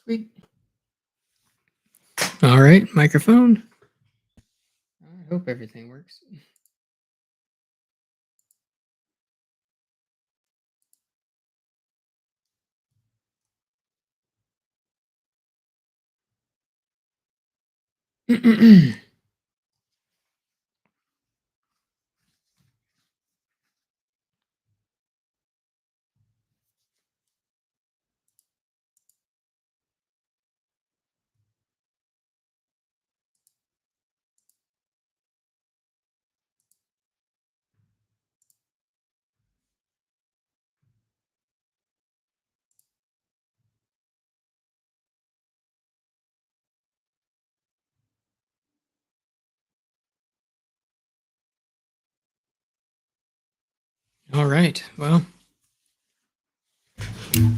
Sweet. All right, microphone. I hope everything works. All right. Well,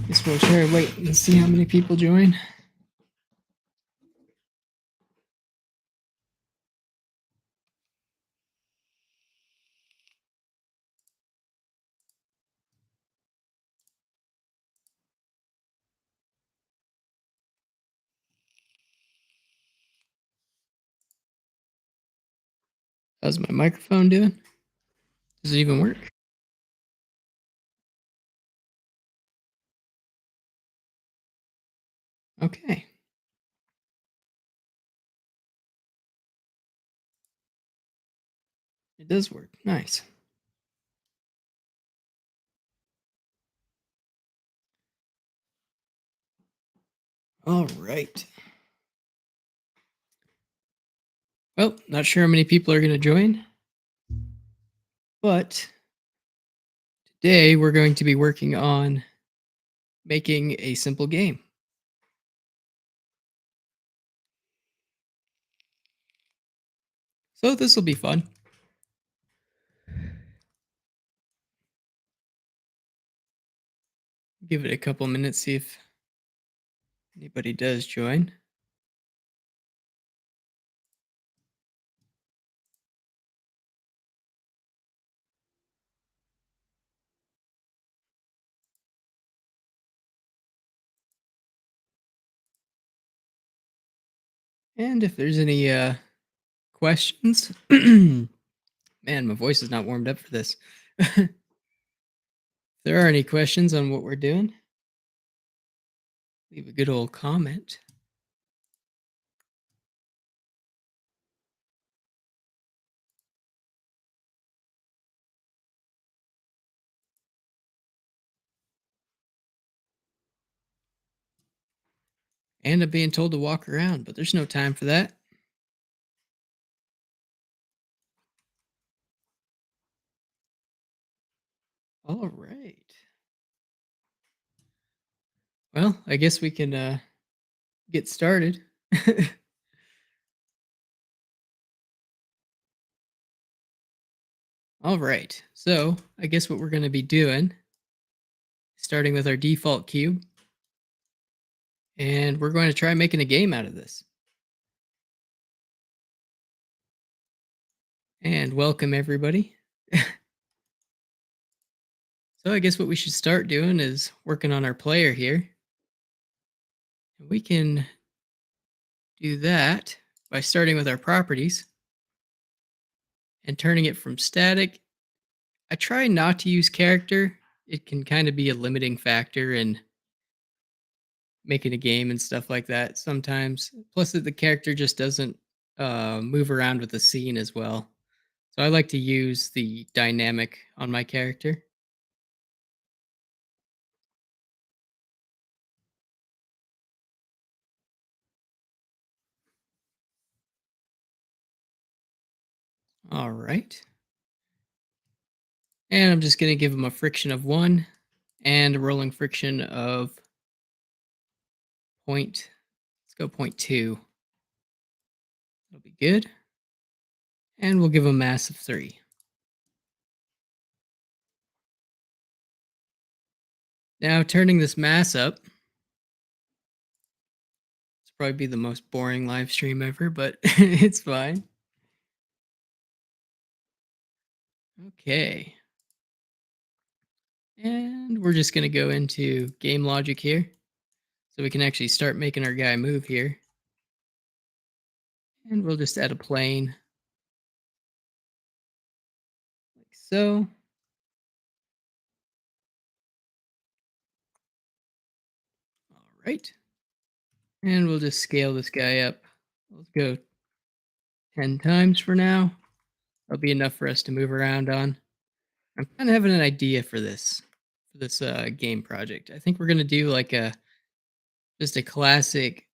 guess we'll try to wait and see how many people join. How's my microphone doing? Does it even work? Okay. It does work. Nice. All right. Well, not sure how many people are going to join, but today we're going to be working on making a simple game. So this will be fun. Give it a couple minutes, see if anybody does join. And if there's any questions, man, my voice is not warmed up for this. If there are any questions on what we're doing, leave a good old comment. And I'm being told to walk around, but there's no time for that. All right. Well, I guess we can get started. All right. So I guess what we're going to be doing, starting with our default cube, and we're going to try making a game out of this. And welcome everybody. So I guess what we should start doing is working on our player here. We can do that by starting with our properties and turning it from static. I try not to use character. It can kind of be a limiting factor in making a game and stuff like that sometimes. Plus, the character just doesn't move around with the scene as well. So I like to use the dynamic on my character. All right. And I'm just going to give him a friction of 1 and a rolling friction of point. Let's go 0.2. That'll be good. And we'll give him mass of 3. Now turning this mass up. It's probably be the most boring live stream ever, but it's fine. Okay. And we're just going to go into game logic here. So we can actually start making our guy move here. And we'll just add a plane like so. All right. And we'll just scale this guy up. Let's go 10 times for now. That'll be enough for us to move around on. I'm kind of having an idea for this game project. I think we're gonna do like a just a classic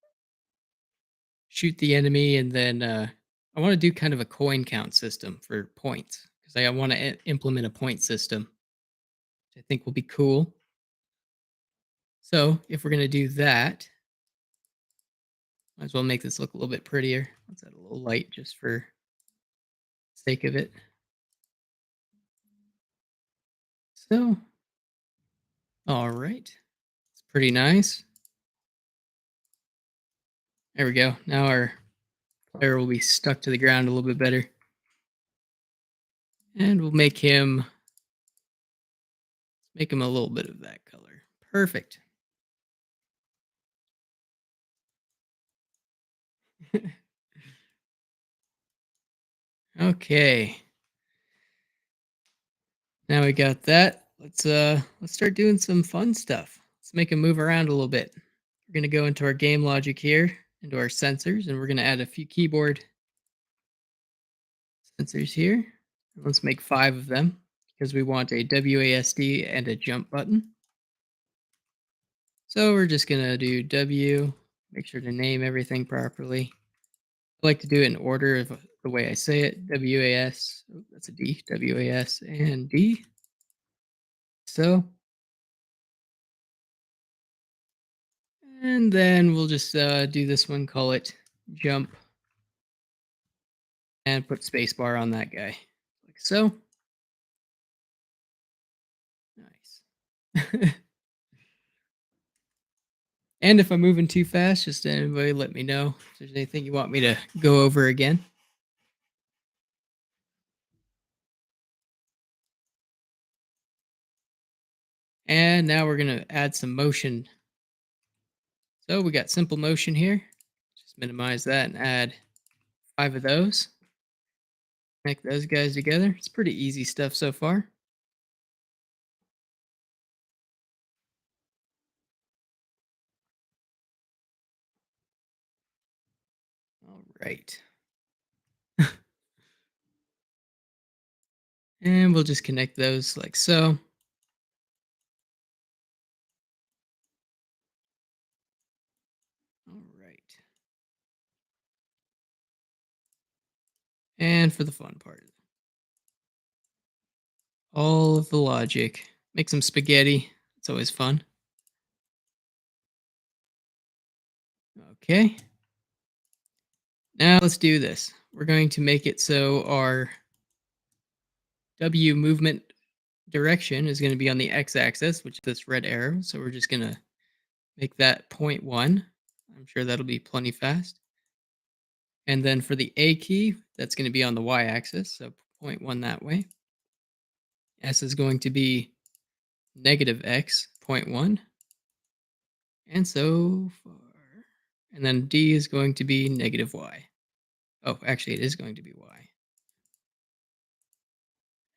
shoot the enemy, and then I want to do kind of a coin count system for points because I want to implement a point system, which I think will be cool. So if we're gonna do that, might as well make this look a little bit prettier. Let's add a little light just for sake of it. So, all right, it's pretty nice. There we go. Now our player will be stuck to the ground a little bit better. And we'll make him a little bit of that color. Perfect. Okay. Now we got that. Let's start doing some fun stuff. Let's make him move around a little bit. We're gonna go into our game logic here, into our sensors, and we're gonna add a few keyboard sensors here. Let's make 5 of them because we want a WASD and a jump button. So we're just gonna do W, make sure to name everything properly. I like to do it in order of the way I say it. WAS, oh, that's a D, WAS and D. So, and then we'll just do this one, call it jump, and put spacebar on that guy, like so. Nice. And if I'm moving too fast, just anybody let me know if there's anything you want me to go over again. And now we're going to add some motion. So we got simple motion here. Just minimize that and add 5 of those. Connect those guys together. It's pretty easy stuff so far. All right. And we'll just connect those like so. All right. And for the fun part, all of the logic. Make some spaghetti. It's always fun. Okay. Now let's do this. We're going to make it so our W movement direction is going to be on the x-axis, which is this red arrow. So we're just going to make that 0.1. I'm sure that'll be plenty fast. And then for the A key, that's going to be on the y-axis, so 0.1 that way. S is going to be negative x, 0.1, and so far. And then D is going to be negative y. Oh, actually, it is going to be y.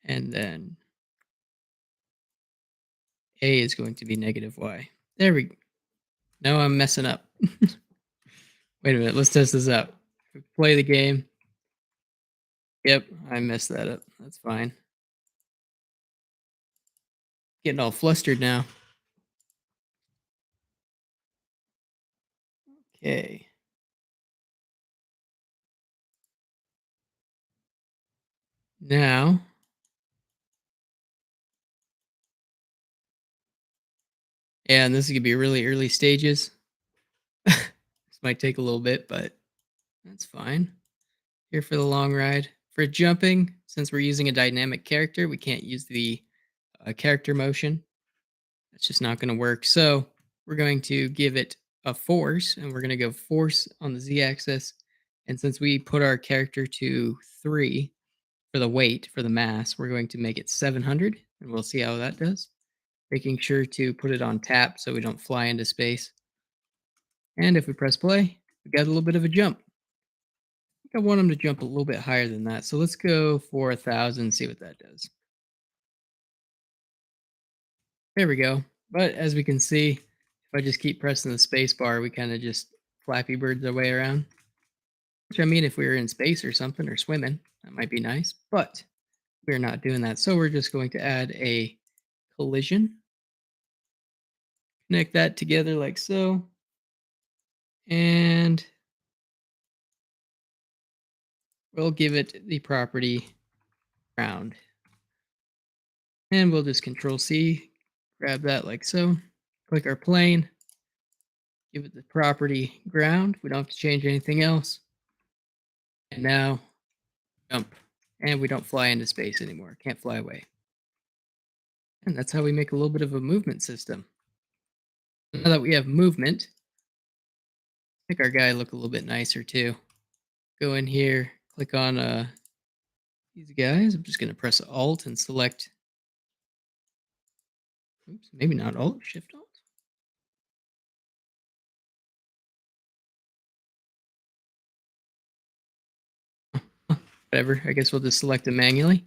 And then A is going to be negative y. There we go. No, I'm messing up. Wait a minute, let's test this out. Play the game. Yep, I messed that up. That's fine. Getting all flustered now. Okay. Now, yeah, and this is gonna be really early stages. This might take a little bit, but that's fine. Here for the long ride. For jumping, since we're using a dynamic character, we can't use the character motion. That's just not going to work. So we're going to give it a force, and we're going to go force on the z-axis. And since we put our character to 3 for the weight, for the mass, we're going to make it 700, and we'll see how that does. Making sure to put it on tap so we don't fly into space. And if we press play, we got a little bit of a jump. I think I want them to jump a little bit higher than that. So let's go for 1,000, see what that does. There we go. But as we can see, if I just keep pressing the space bar, we kind of just flappy birds our way around. Which I mean, if we were in space or something or swimming, that might be nice. But we're not doing that. So we're just going to add a collision. Connect that together like so. And we'll give it the property ground. And we'll just Control C, grab that like so. Click our plane, give it the property ground. We don't have to change anything else. And now jump. And we don't fly into space anymore. Can't fly away. And that's how we make a little bit of a movement system. Now that we have movement, make our guy look a little bit nicer too. Go in here, click on these guys. I'm just going to press Alt and select. Oops, maybe not Alt, Shift Alt. Whatever. I guess we'll just select them manually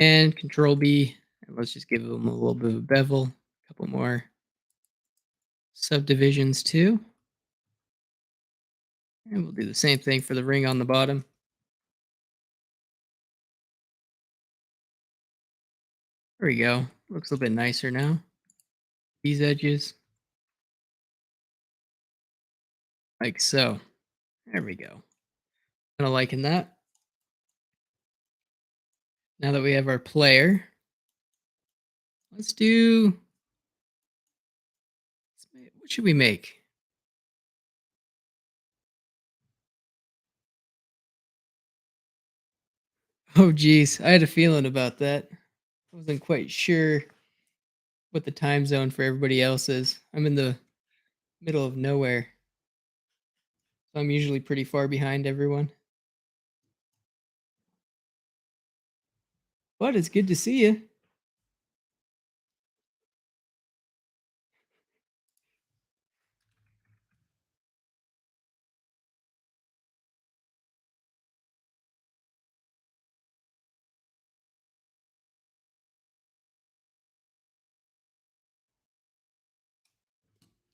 and Control B. And let's just give them a little bit of a bevel. A couple more subdivisions too. And we'll do the same thing for the ring on the bottom. There we go. Looks a little bit nicer now. These edges. Like so. There we go. Kind of liking that. Now that we have our player, let's do. What should we make? Oh, geez. I had a feeling about that. I wasn't quite sure what the time zone for everybody else is. I'm in the middle of nowhere. So I'm usually pretty far behind everyone. But it's good to see you.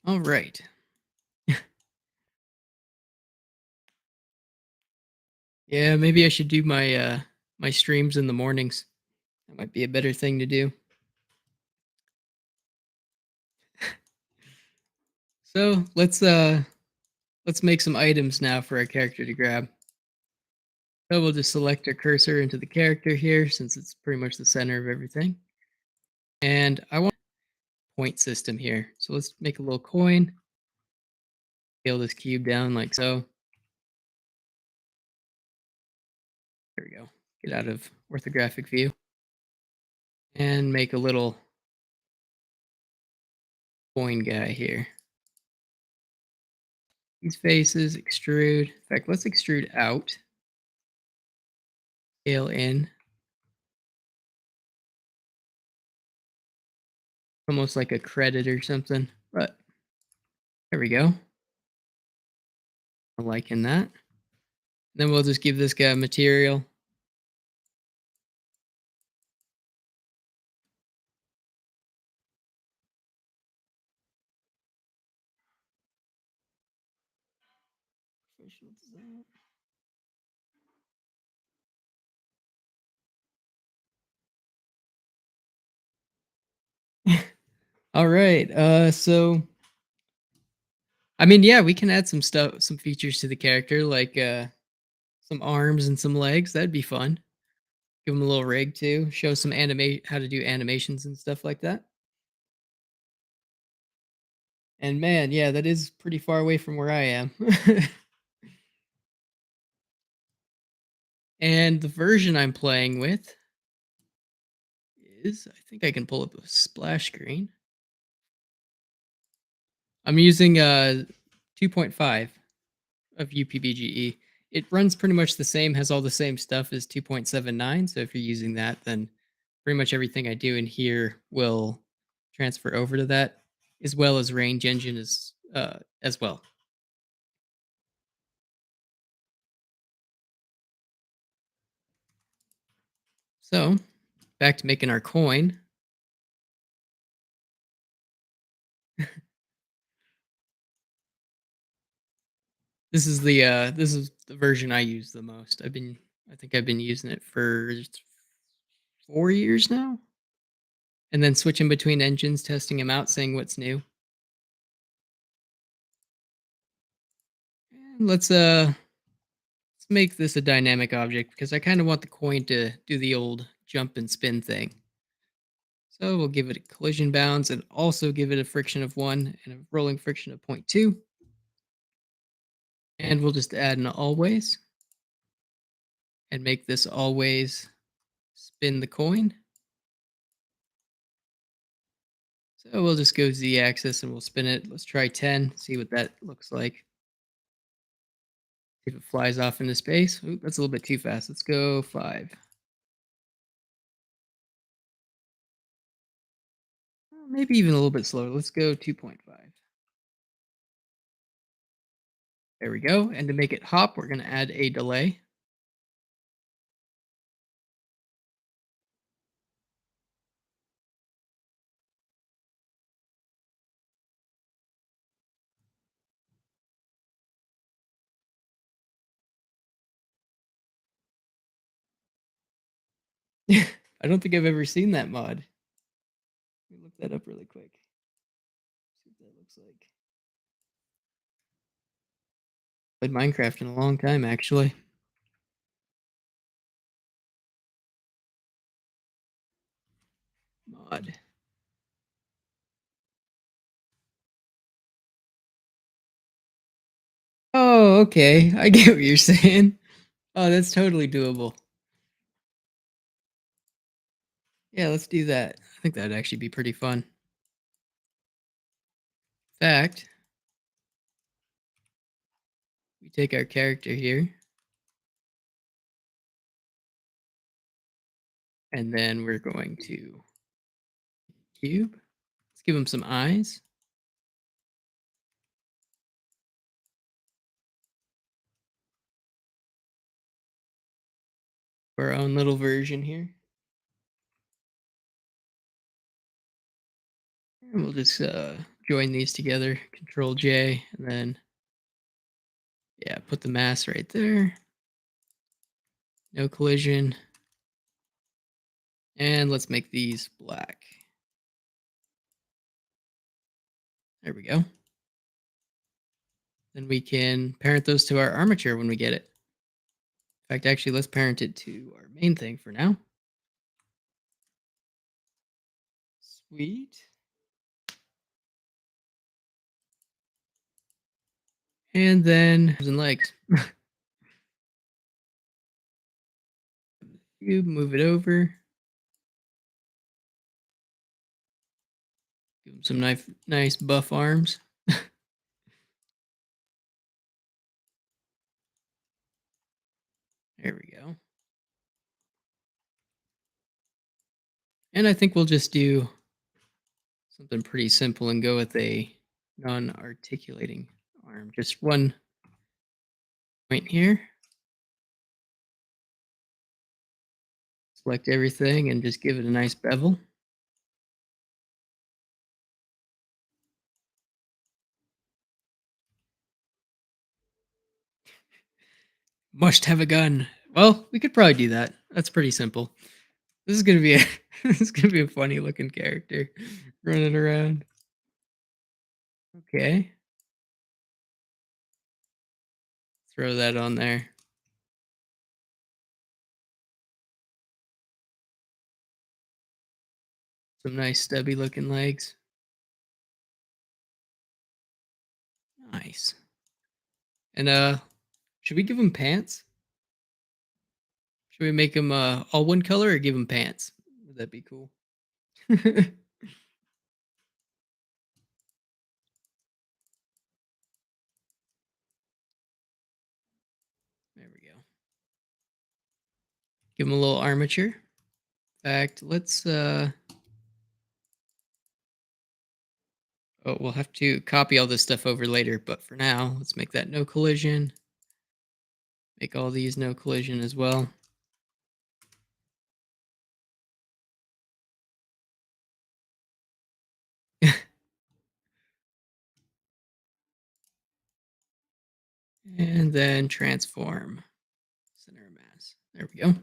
All right. Yeah, maybe I should do my streams in the mornings. That might be a better thing to do. So let's make some items now for our character to grab. So we'll just select our cursor into the character here since it's pretty much the center of everything. And I want a point system here. So let's make a little coin. Scale this cube down like so. There we go. Get out of orthographic view. And make a little coin guy here. These faces, extrude. In fact, let's extrude out. Scale in. Almost like a credit or something. But there we go. I'm liking that. Then we'll just give this guy material. All right. So I mean, yeah, we can add some stuff, some features to the character, like some arms and some legs. That'd be fun. Give him a little rig too. Show some animate how to do animations and stuff like that. And man, yeah, that is pretty far away from where I am. And the version I'm playing with is, I think I can pull up a splash screen. I'm using 2.5 of UPBGE. It runs pretty much the same, has all the same stuff as 2.79. So if you're using that, then pretty much everything I do in here will transfer over to that, as well as Range Engine as well. So back to making our coin. This is the version I use the most. I think I've been using it for 4 years now. And then switching between engines, testing them out, seeing what's new. And let's make this a dynamic object because I kind of want the coin to do the old jump and spin thing. So we'll give it a collision bounds and also give it a friction of 1 and a rolling friction of 0.2. And we'll just add an always and make this always spin the coin. So we'll just go Z axis and we'll spin it. Let's try 10, see what that looks like. See if it flies off into space. Oop, that's a little bit too fast. Let's go 5. Maybe even a little bit slower. Let's go 2.5. There we go. And to make it hop, we're going to add a delay. I don't think I've ever seen that mod. Let me look that up really quick. See what that looks like. Played Minecraft in a long time, actually. Mod. Oh, okay. I get what you're saying. Oh, that's totally doable. Yeah, let's do that. I think that'd actually be pretty fun. In fact, we take our character here, and then we're going to cube. Let's give him some eyes. Our own little version here. And we'll just join these together, Control J, and then, yeah, put the mass right there. No collision. And let's make these black. There we go. Then we can parent those to our armature when we get it. In fact, actually, let's parent it to our main thing for now. Sweet. And then arms and legs. You move it over. Give them some nice buff arms. There we go. And I think we'll just do something pretty simple and go with a non-articulating arm. Just one point here. Select everything and just give it a nice bevel. Must have a gun. Well, we could probably do that. That's pretty simple. This is gonna be a this is gonna be a funny looking character running around. Okay. Throw that on there. Some nice stubby looking legs. Nice. And should we give him pants? Should we make him all one color or give him pants? Would that be cool? There we go. Give him a little armature. In fact, let's oh, we'll have to copy all this stuff over later, but for now, let's make that no collision. Make all these no collision as well. And then transform center of mass. There we go.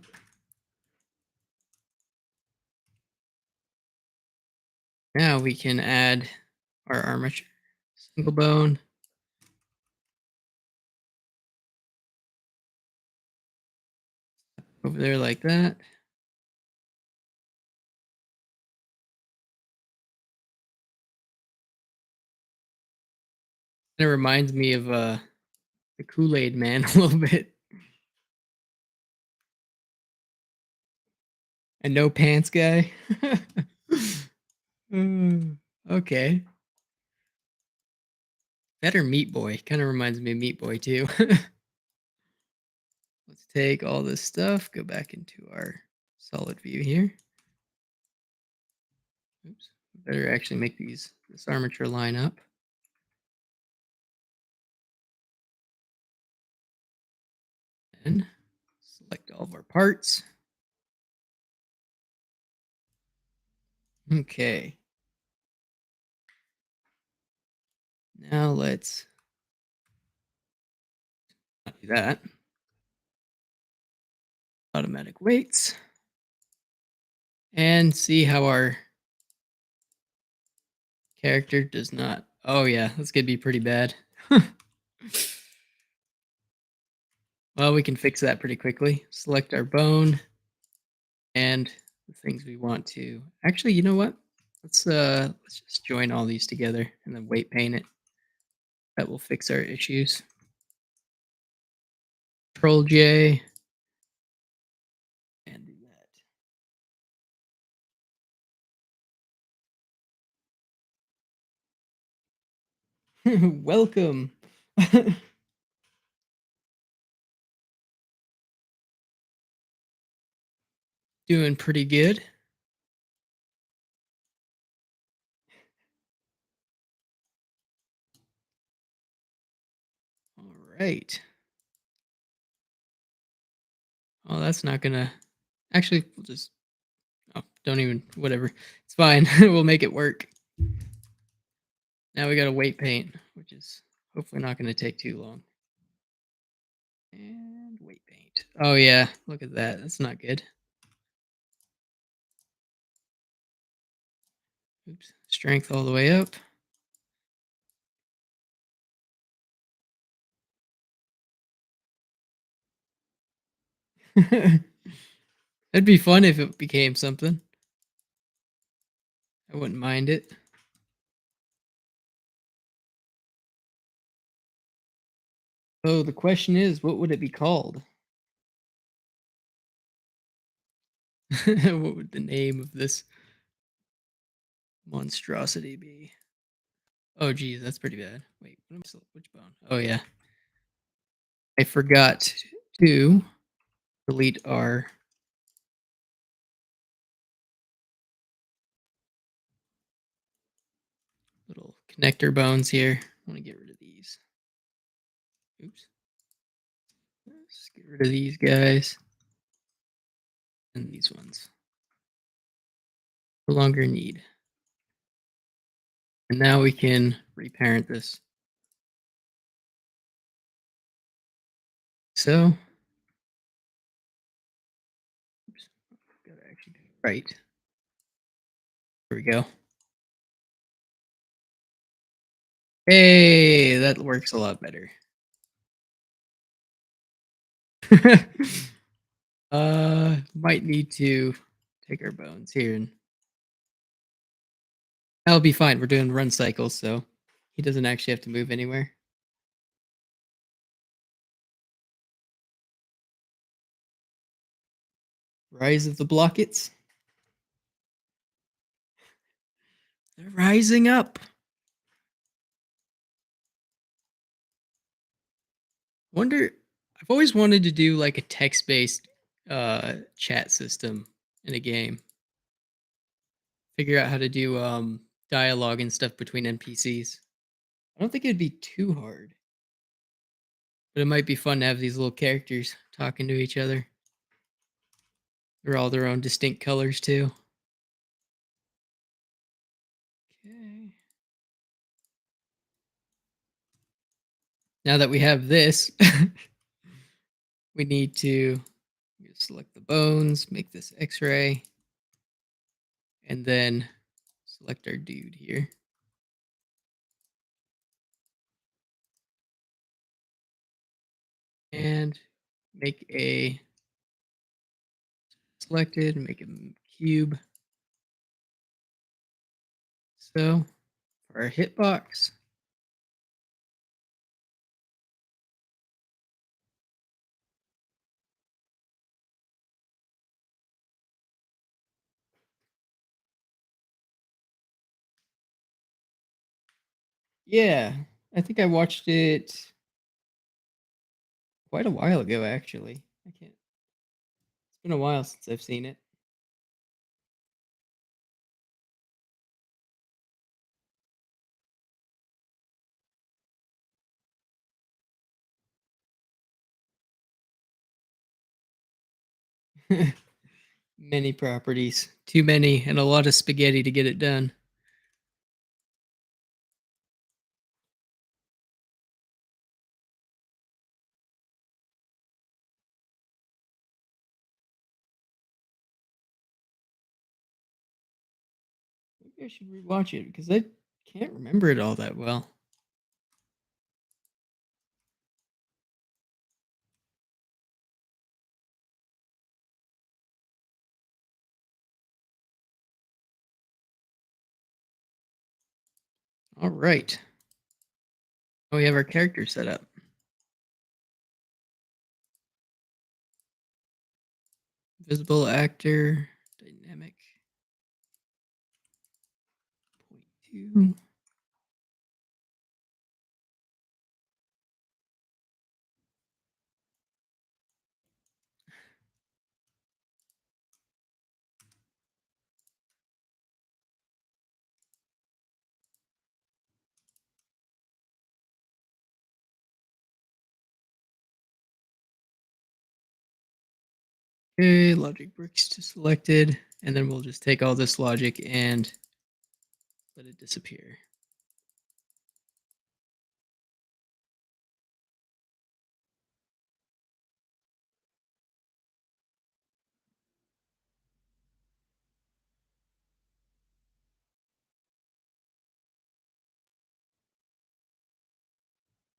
Now we can add our armature. Single bone. Over there like that. It reminds me of the Kool-Aid Man a little bit. And no pants guy. Okay. Better Meat Boy. Kind of reminds me of Meat Boy too. Let's take all this stuff, go back into our solid view here. Oops. Better actually make this armature line up. And select all of our parts. Okay. Now let's not do that. Automatic weights. And see how our character does not. Oh yeah, that's gonna be pretty bad. Well, we can fix that pretty quickly. Select our bone and the things we want to. Actually, you know what? Let's just join all these together and then weight paint it. That will fix our issues. Control J and do that. Welcome. Doing pretty good. All right. Oh, that's not gonna. Actually, we'll just. Oh, don't even. Whatever. It's fine. We'll make it work. Now we got to weight paint, which is hopefully not going to take too long. And weight paint. Oh yeah, look at that. That's not good. Oops. Strength all the way up. It'd be fun if it became something. I wouldn't mind it. So the question is, what would it be called? What would the name of this monstrosity be? Oh geez, that's pretty bad. Wait, which bone? Oh yeah. I forgot to delete our little connector bones here. I want to get rid of these. Oops. Let's get rid of these guys. And these ones. No longer need. And now we can reparent this. So, oops, gotta actually do it right. There we go. Hey, that works a lot better. Might need to take our bones here and that'll be fine. We're doing run cycles, so he doesn't actually have to move anywhere. Rise of the Blockets. They're rising up. Wonder I've always wanted to do like a text-based chat system in a game. Figure out how to do dialogue and stuff between NPCs. I don't think it'd be too hard. But it might be fun to have these little characters talking to each other. They're all their own distinct colors too. Okay. Now that we have this, we need to select the bones, make this X-ray, and then select our dude here. And make a selected, make a cube. So for our hitbox, yeah, I think I watched it quite a while ago, actually. I can't. It's been a while since I've seen it. Many properties, too many, and a lot of spaghetti to get it done. Maybe I should rewatch it because I can't remember it all that well. All right. Oh, we have our character set up. Visible actor, dynamic, point two. Okay, logic bricks to selected, and then we'll just take all this logic and let it disappear.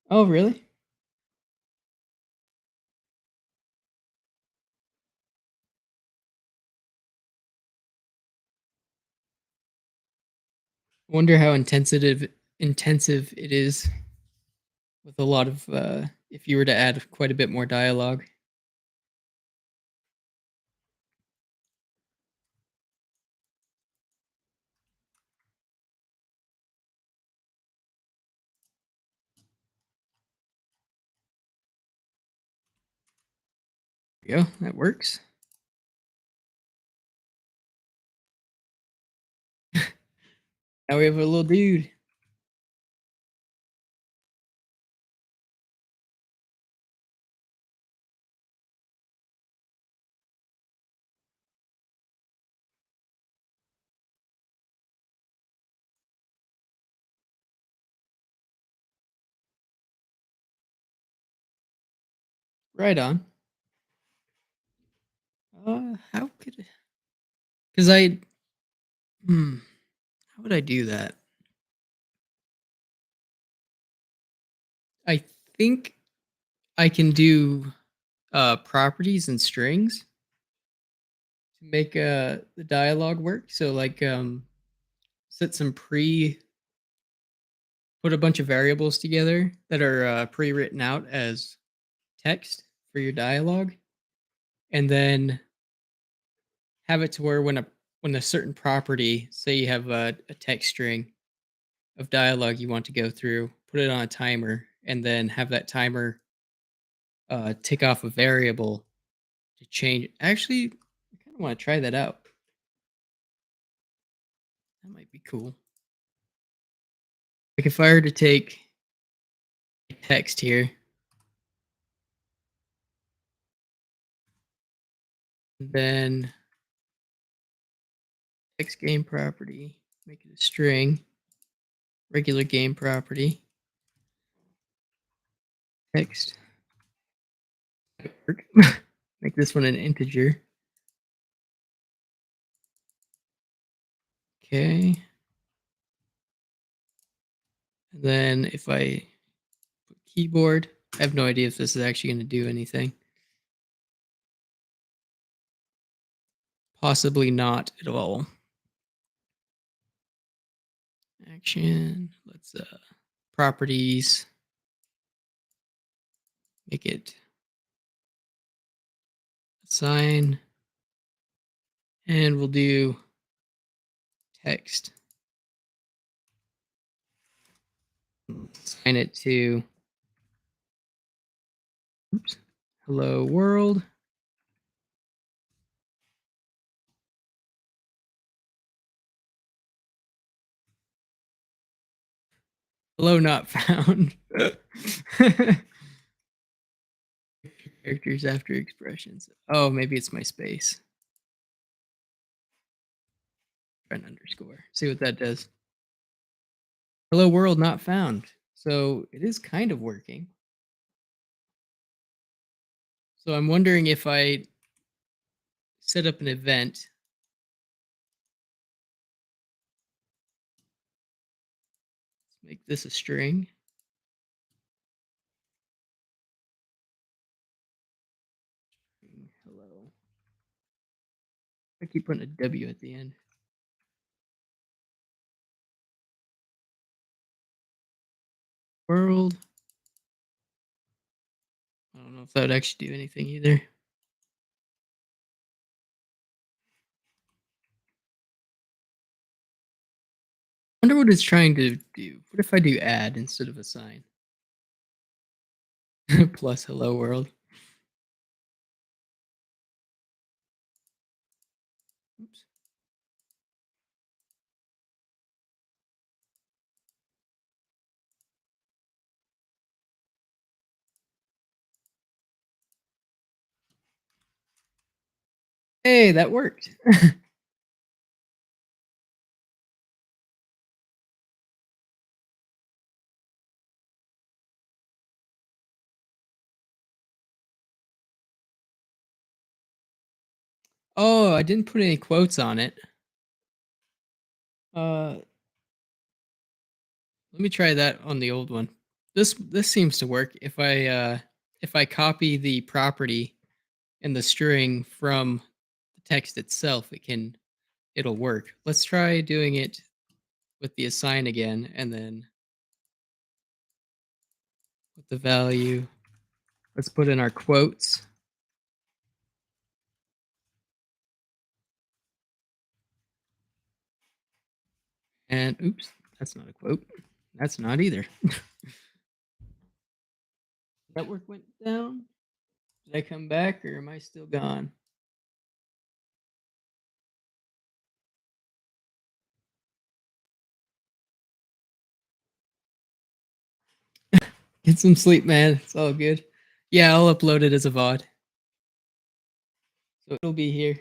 Oh, really? Wonder how intensive it is with a lot of if you were to add quite a bit more dialogue. Yeah, that works. Now we have a little dude. Right on. How could? Because I, hmm, how would I do that? I think I can do properties and strings to make the dialogue work. So like set some pre put a bunch of variables together that are pre-written out as text for your dialogue, and then have it to where when a certain property, say you have a text string of dialogue you want to go through, put it on a timer, and then have that timer tick off a variable to change. Actually, I kind of want to try that out. That might be cool. Like if I were to take text here, then text game property, make it a string, regular game property. text. Make this one an integer. Okay. And then if I put keyboard, I have no idea if this is actually going to do anything. Possibly not at all. Action. Let's properties. Make it assign. And we'll do text. Assign it to oops, hello world. Hello not found. Characters after expressions. Oh, maybe it's my space. Try an underscore. See what that does. Hello world not found. So it is kind of working. So I'm wondering if I set up an event. Let's make this a string. Hello. I keep putting a W at the end. World. I don't know if that would actually do anything either. I wonder what it's trying to do. What if I do add instead of assign? Plus hello world. Oops. Hey, that worked. Oh, I didn't put any quotes on it. Let me try that on the old one. This seems to work. If I copy the property and the string from the text itself, it'll work. Let's try doing it with the assign again, and then with the value. Let's put in our quotes. And oops, that's not a quote. That's not either. Network went down. Did I come back or am I still gone? Get some sleep, man. It's all good. Yeah, I'll upload it as a VOD. So it'll be here.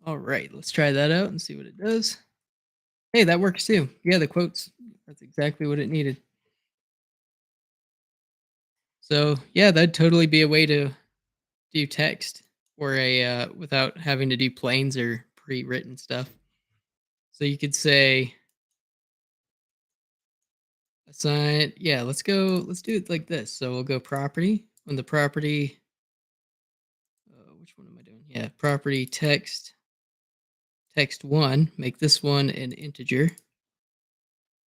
All right, let's try that out and see what it does. Hey, that works too. Yeah, the quotes. That's exactly what it needed. So yeah, that'd totally be a way to do text or a without having to do planes or pre-written stuff. So you could say assign. Yeah, let's go. Let's do it like this. So we'll go property. On the property, which one am I doing? Yeah, property text one. Make this one an integer.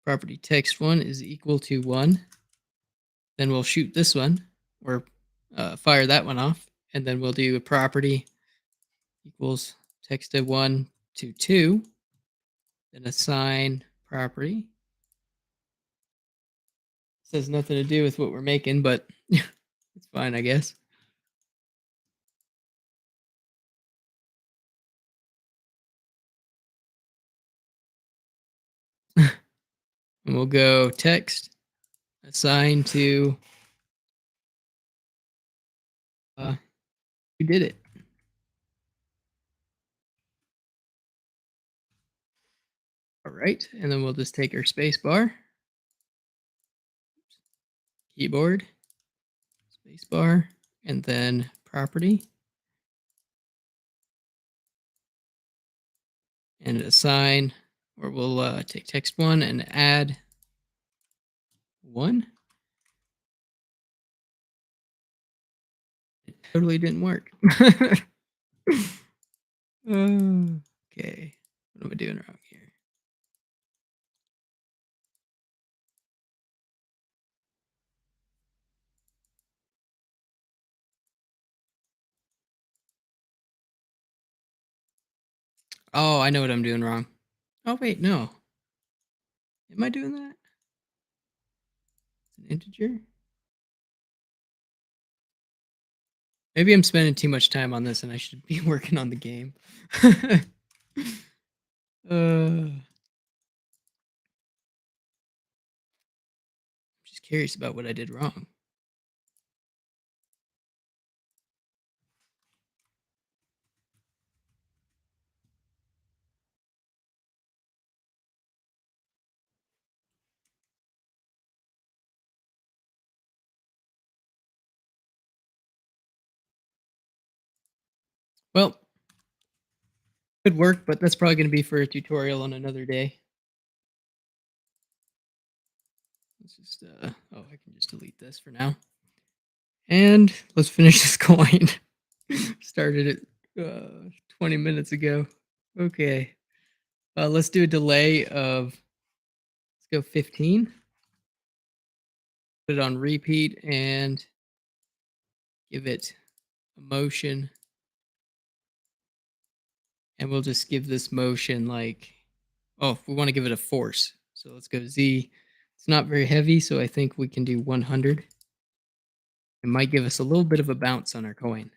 Property text one is equal to 1. Then we'll shoot this one or fire that one off. And then we'll do a property equals text of 1 to 2. Then assign property. This has nothing to do with what we're making, but it's fine, I guess. And we'll go text assign to who did it. right, and then we'll just take our space bar, keyboard, space bar, and then property, and assign, or we'll take text one and add one. It totally didn't work. Okay, what am I doing wrong here? Oh, I know what I'm doing wrong. Oh wait, no. Am I doing that? It's an integer? Maybe I'm spending too much time on this and I should be working on the game. Just curious about what I did wrong. Well, could work, but that's probably going to be for a tutorial on another day. Let's just, oh, I can just delete this for now. And let's finish this coin. Started it 20 minutes ago. Okay. Let's do a delay of, let's go 15. Put it on repeat and give it a motion. And we'll just give this motion like, oh, we want to give it a force. So let's go Z. It's not very heavy, so I think we can do 100. It might give us a little bit of a bounce on our coin.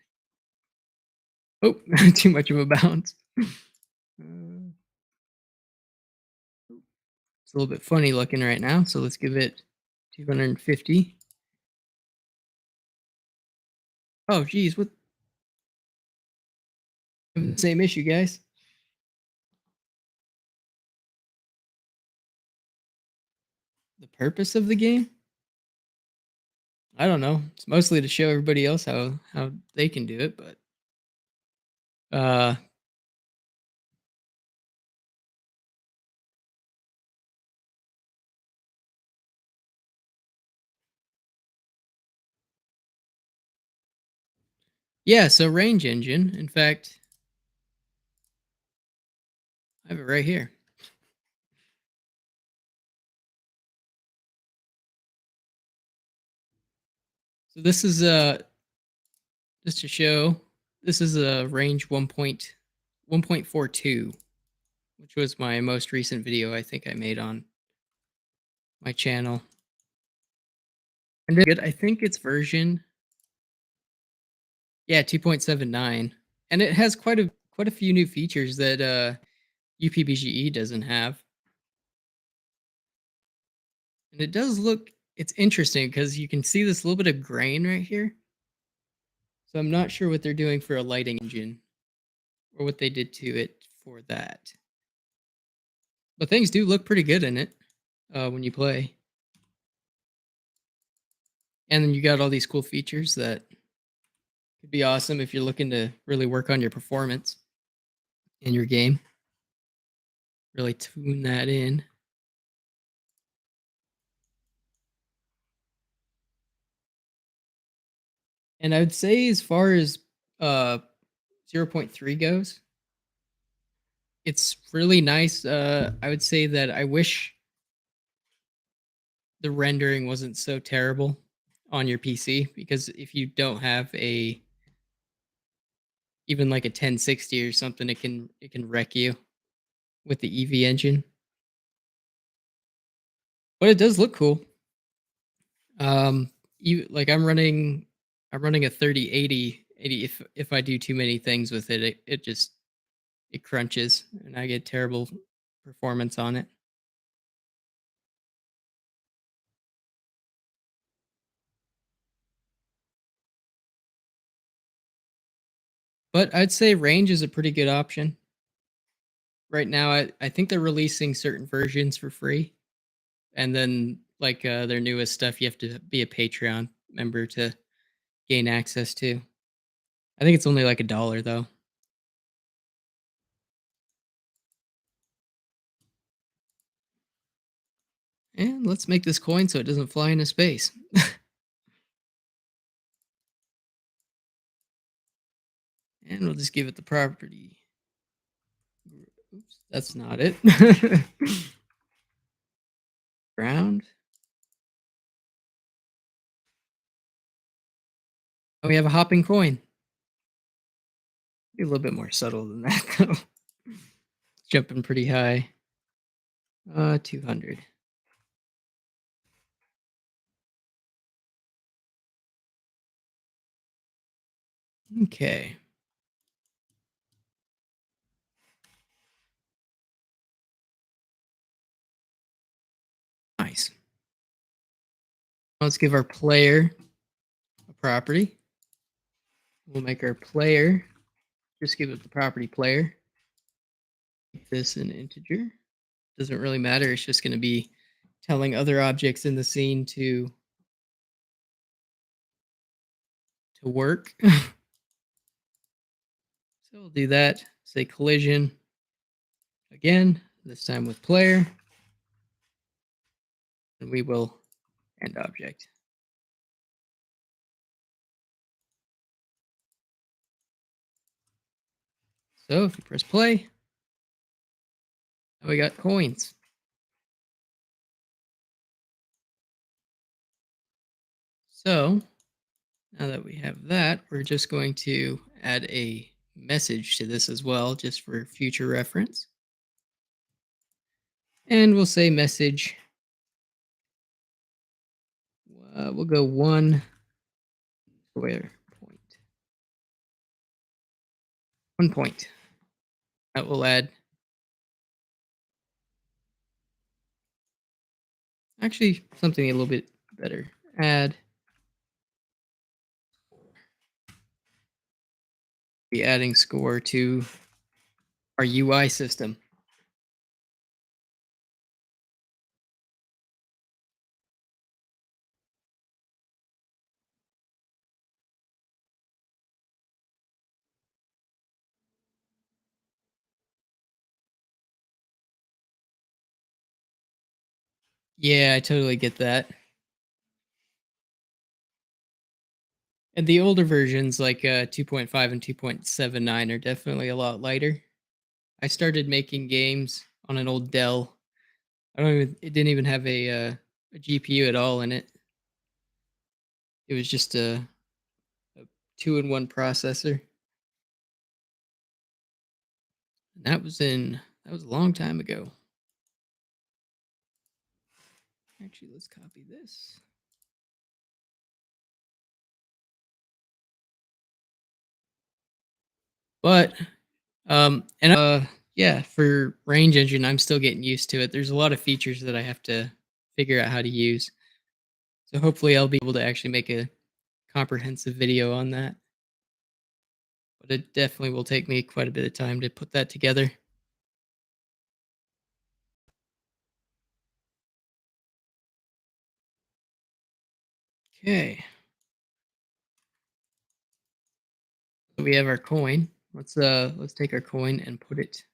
Oh, too much of a bounce. It's a little bit funny looking right now, so let's give it 250. Oh, geez, what? Same issue, guys. The purpose of the game? I don't know. It's mostly to show everybody else how they can do it, but uh yeah, so range engine. In fact, I have it right here. So this is just to show, this is a range 1.1.42, which was my most recent video I think I made on my channel. And good, I think it's version, yeah, 2.79. And it has quite a few new features that UPBGE doesn't have. And it does look, it's interesting because you can see this little bit of grain right here. So I'm not sure what they're doing for a lighting engine or what they did to it for that. But things do look pretty good in it when you play. And then you got all these cool features that could be awesome if you're looking to really work on your performance in your game. Really tune that in. And I would say as far as uh, zero point 0.3 goes, it's really nice. I would say that I wish the rendering wasn't so terrible on your PC, because if you don't have a, even like a 1060 or something, it can wreck you with the EV engine. But it does look cool. You like I'm running a 3080. If I do too many things with it, it just it crunches and I get terrible performance on it. But I'd say range is a pretty good option. right now, I think they're releasing certain versions for free, and then like their newest stuff, you have to be a Patreon member to gain access to. I think it's only like $1 though. And let's make this coin so it doesn't fly into space. And we'll just give it the property. Oops, that's not it. Ground. Oh, we have a hopping coin. Be a little bit more subtle than that though. Jumping pretty high. 200. Okay. Nice. Let's give our player a property. We'll make our player, just give it the property player. Make this an integer. Doesn't really matter. It's just going to be telling other objects in the scene to work. So we'll do that. Say collision again, this time with player. And we will end object. So if you press play, now we got coins. So now that we have that, we're just going to add a message to this as well, just for future reference. And we'll say message. We'll go 1 square point. 1 point. That will add. Actually, something a little bit better. Add. Be adding score to our UI system. Yeah, I totally get that. And the older versions, like 2.5 and 2.79, are definitely a lot lighter. I started making games on an old Dell. I don't even. It didn't even have a GPU at all in it. It was just a two-in-one processor. And that was a long time ago. Actually, let's copy this. But and yeah, for range engine, I'm still getting used to it. There's a lot of features that I have to figure out how to use. So hopefully I'll be able to actually make a comprehensive video on that. But it definitely will take me quite a bit of time to put that together. Okay. So we have our coin. Let's take our coin and put it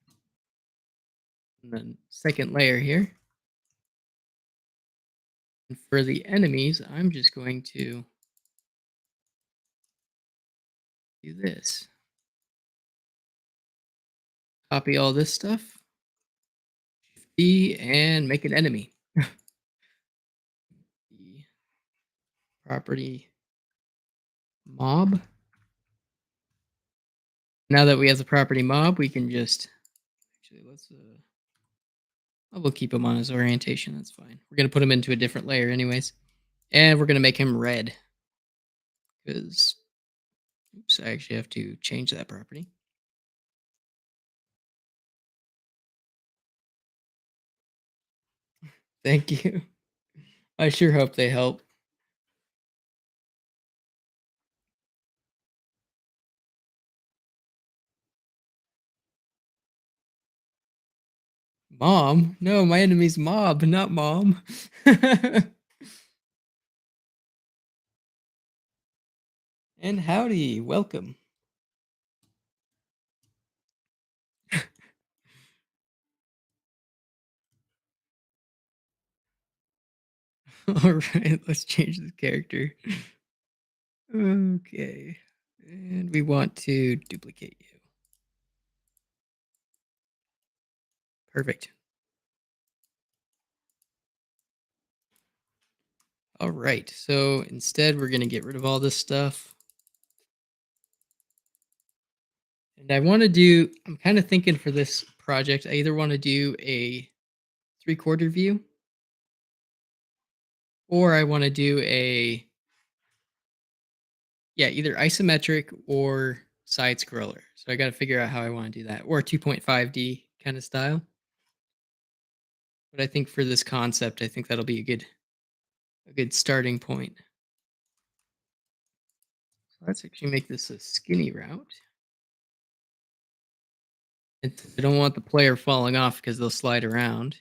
in the second layer here. And for the enemies, I'm just going to do this. Copy all this stuff. D and make an enemy. The property mob. Now that we have the property mob, we can just actually let's we'll keep him on his orientation. That's fine. We're gonna put him into a different layer anyways. And we're gonna make him red. Because oops, I actually have to change that property. Thank you. I sure hope they help. Mom? No, my enemy's mob, not mom. And howdy, welcome. All right, let's change the character. Okay. And we want to duplicate you. Perfect. All right. So instead, we're going to get rid of all this stuff. And I want to do, I'm kind of thinking for this project, I either want to do a 3/4 view or I want to do a, yeah, either isometric or side scroller. So I got to figure out how I want to do that, or 2.5D kind of style. But I think for this concept, I think that'll be a good starting point. So let's actually make this a skinny route. I don't want the player falling off because they'll slide around.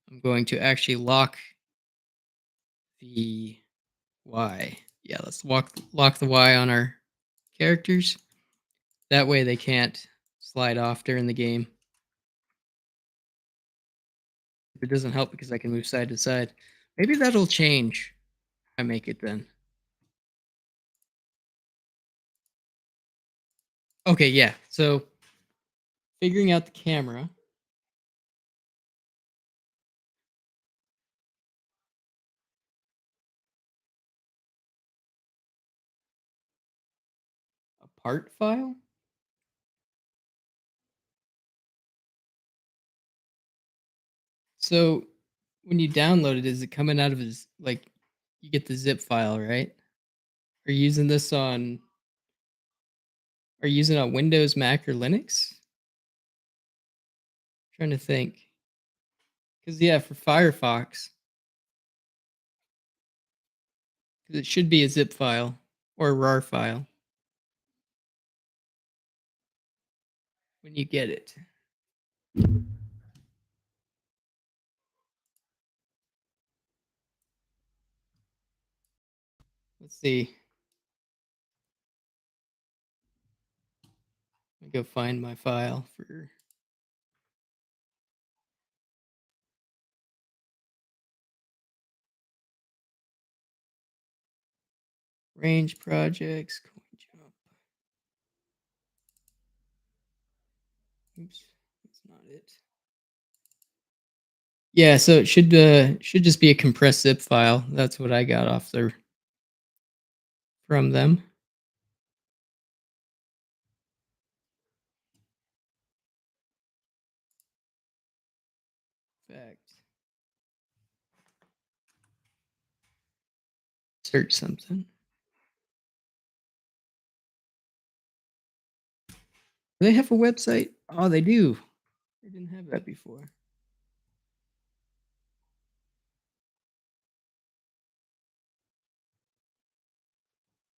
I'm going to actually lock the Y. Yeah, let's lock the Y on our characters. That way they can't slide off during the game. It doesn't help because I can move side to side. Maybe that'll change. I make it then. Okay, yeah. So figuring out the camera. A part file. So when you download it, is it coming out of his like you get the zip file, right? Are you using this on are you using it on Windows, Mac, or Linux? Trying to think. Because yeah, for Firefox, 'cause it should be a zip file or a RAR file when you get it. Let's see. Let me go find my file for range projects. Coin jump. Oops, that's not it. Yeah, so it should just be a compressed zip file. That's what I got off there from them. In fact, search something. Do they have a website? Oh, they do. They didn't have that before.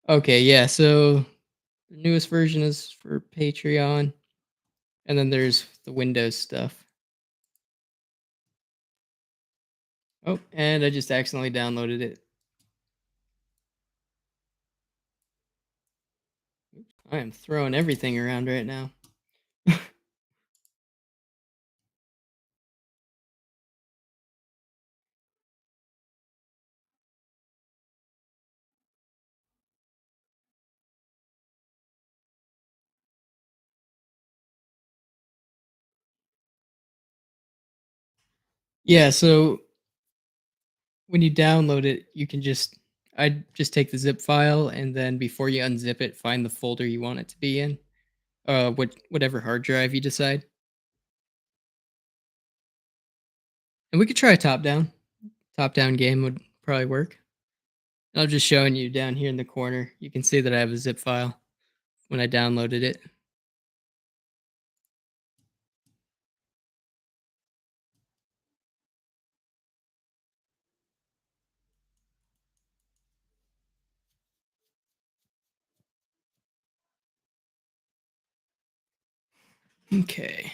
Okay, yeah. So the newest version is for Patreon, and then there's the Windows stuff. Oh, and I just accidentally downloaded it. I am throwing everything around right now. Yeah, so when you download it, you can I just take the zip file and then before you unzip it, find the folder you want it to be in. Whatever hard drive you decide. And we could try a top down. Top down game would probably work. I'm just showing you down here in the corner. You can see that I have a zip file when I downloaded it. Okay.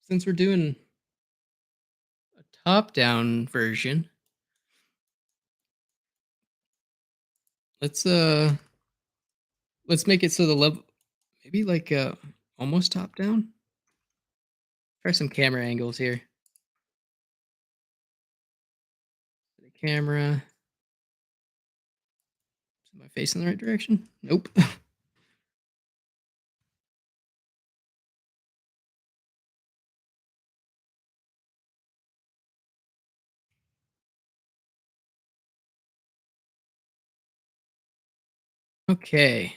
since we're doing a top-down version, let's uh let's make it so the level maybe like almost top-down. Try some camera angles here. The camera. Is my face in the right direction? Nope. Okay.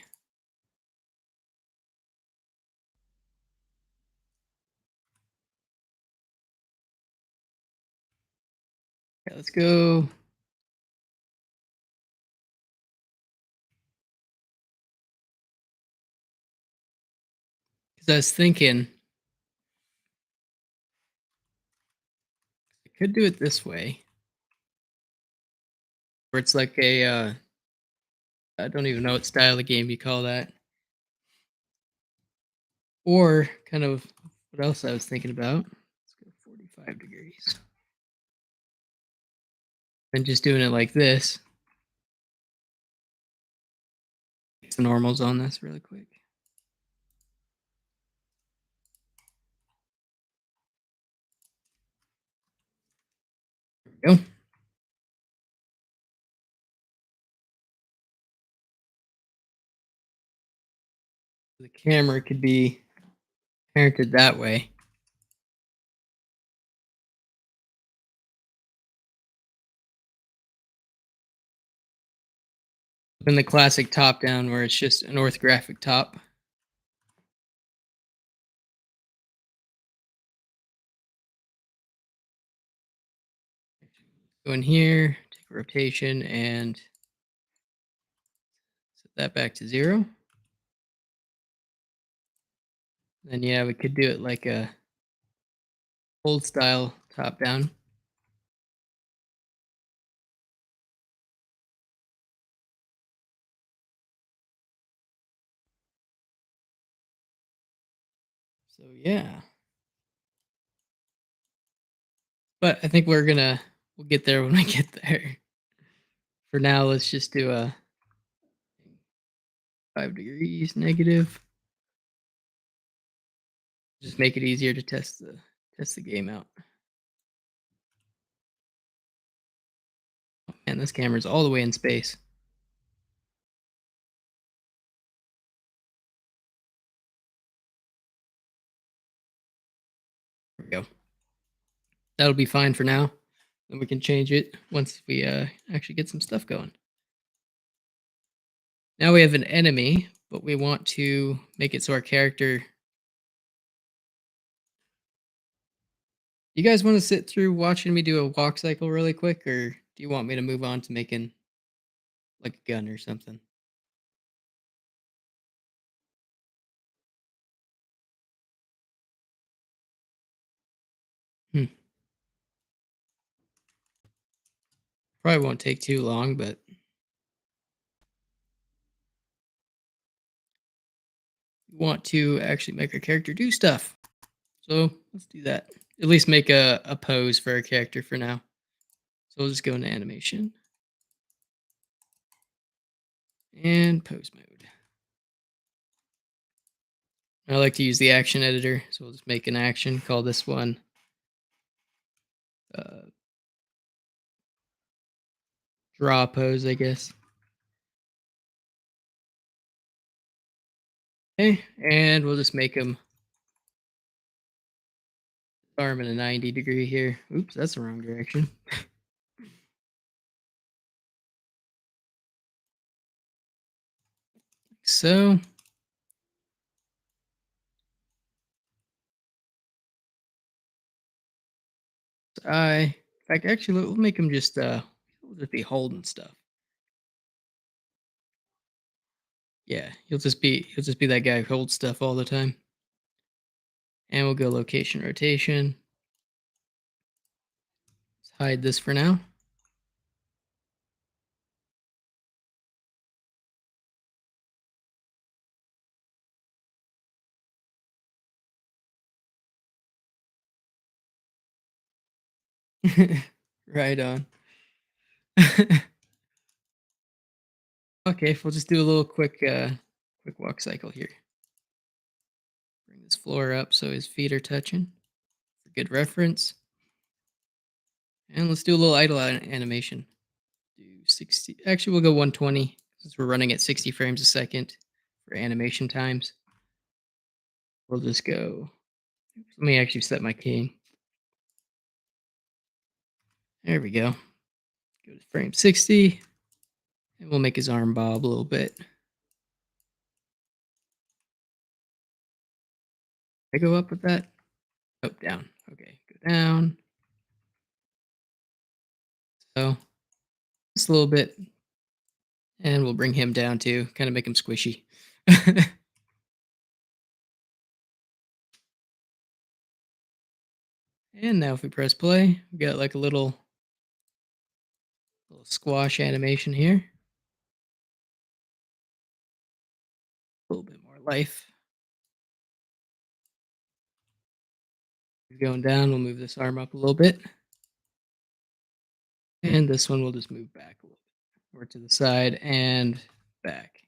Yeah, let's go. Because I was thinking I could do it this way, where it's like a I don't even know what style of game you call that. Or kind of what else I was thinking about. Let's go 45 degrees. And just doing it like this. Get the normals on this really quick. There we go. The camera could be parented that way. In the classic top down where it's just an orthographic top. Go in here, take a rotation and set that back to 0. Then yeah, we could do it like a old style top down. So yeah. But I think we'll get there when we get there. For now, let's just do a 5 degrees negative. Just make it easier to test the game out. And this camera's all the way in space. There we go. That'll be fine for now. Then we can change it once we actually get some stuff going. Now we have an enemy, but we want to make it so our character. You guys want to sit through watching me do a walk cycle really quick, or do you want me to move on to making like a gun or something? Hmm. Probably won't take too long, but we want to actually make our character do stuff. So let's do that. At least make a pose for our character for now. So we'll just go into animation and pose mode. I like to use the action editor, so we'll just make an action. Call this one uh, draw pose, I guess. Okay, and we'll just make him arm in a 90-degree here. Oops, that's the wrong direction. So in fact, actually, we'll make him we'll just be holding stuff. Yeah, he'll just be that guy who holds stuff all the time. And we'll go location rotation. Let's hide this for now. Right on. Okay, we'll just do a little quick walk cycle here. Bring this floor up so his feet are touching for good reference. And let's do a little idle animation. Do 60. Actually, we'll go 120 since we're running at 60 frames a second for animation times. We'll just go. Let me actually set my key. There we go. Go to frame 60, and we'll make his arm bob a little bit. I go up with that? Oh, down. Okay, go down. So just a little bit, and we'll bring him down too, kind of make him squishy. And now if we press play, we got like a little squash animation here. A little bit more life. Going down, we'll move this arm up a little bit. And this one we'll just move back a little bit. Or to the side and back.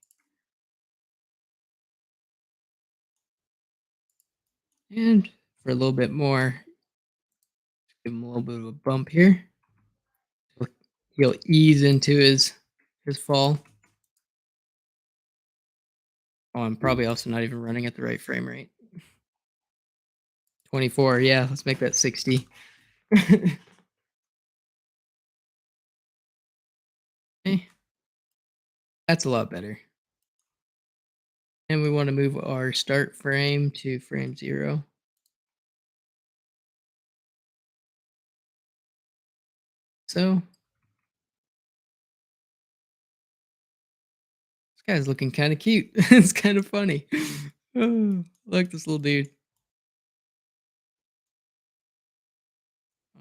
And for a little bit more, give him a little bit of a bump here. He'll ease into his fall. Oh, I'm probably also not even running at the right frame rate. 24, yeah, let's make that 60. Okay, that's a lot better. And we want to move our start frame to frame 0. So this guy's looking kind of cute. It's kind of funny. Oh, I like this little dude.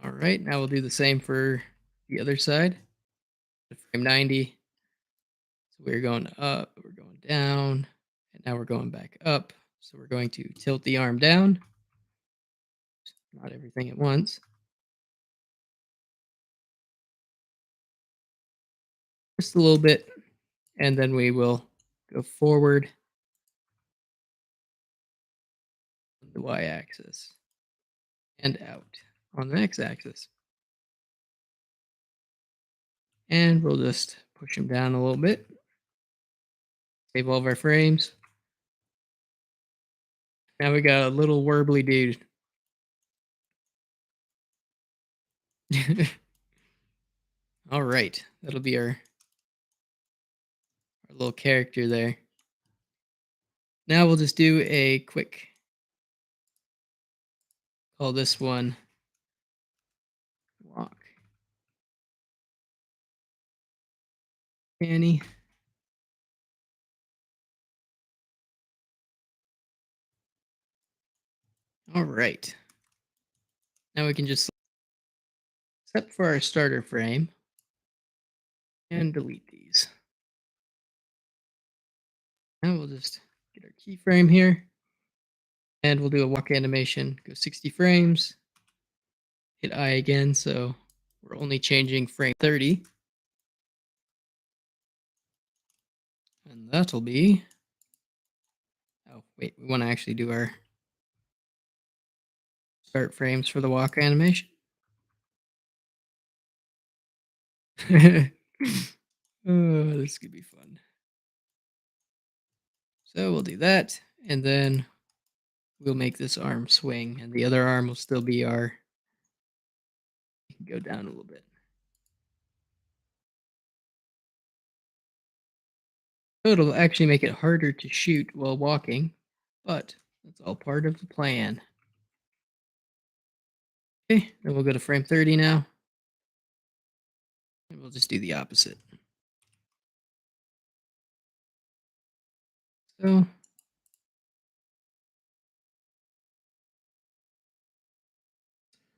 All right, now we'll do the same for the other side. Frame 90. So we're going up, we're going down, and now we're going back up. So we're going to tilt the arm down, not everything at once. Just a little bit, and then we will go forward on the y-axis and out on the x-axis. And we'll just push him down a little bit. Save all of our frames. Now we got a little warbly dude. All right, that'll be our little character there. Now we'll just do a quick, call this one walk. Annie. All right. Now we can just, except for our starter frame, and delete these. Now we'll just get our keyframe here, and we'll do a walk animation. Go 60 frames. Hit I again, so we're only changing frame 30. And that'll be, oh wait, we want to actually do our start frames for the walk animation. Oh, this could be fun. So we'll do that, and then we'll make this arm swing, and the other arm will still be our, go down a little bit. So it'll actually make it harder to shoot while walking, but that's all part of the plan. Okay, then we'll go to frame 30 now, and we'll just do the opposite. So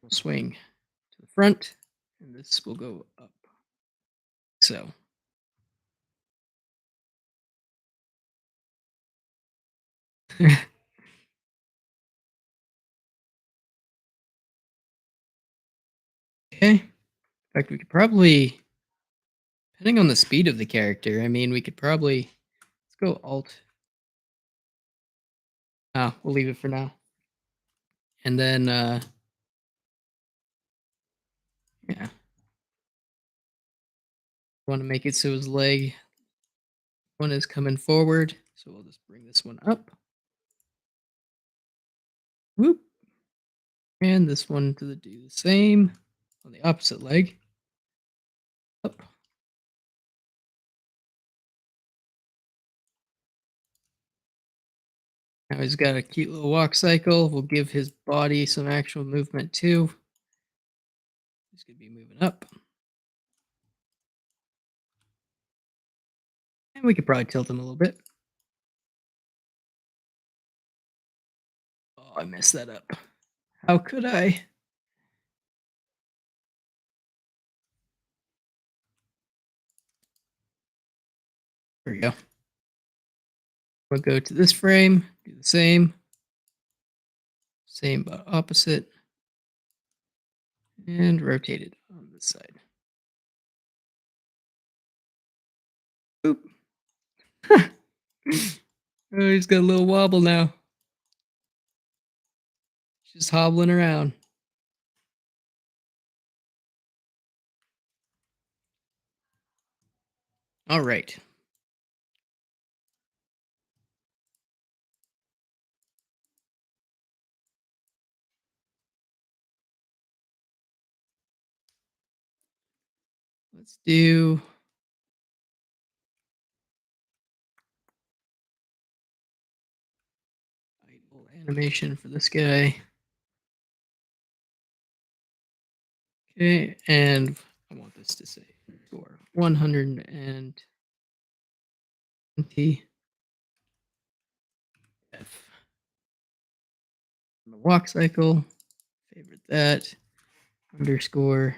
we'll swing to the front, and this will go up. So. Okay. In fact, we could probably, depending on the speed of the character, I mean, we could probably, let's go Alt. We'll leave it for now. And then, yeah, want to make it so his leg one is coming forward. So we'll just bring this one up. Whoop. And this one to do the same on the opposite leg. Up. Now he's got a cute little walk cycle. We'll give his body some actual movement too. He's going to be moving up. And we could probably tilt him a little bit. Oh, I messed that up. How could I? There we go. We'll go to this frame, do the same. Same but opposite. And rotate it on this side. Boop. Oh, he's got a little wobble now. Just hobbling around. All right. Let's do idle animation for this guy. Okay, and I want this to say score 120 F. The walk cycle, favorite that, underscore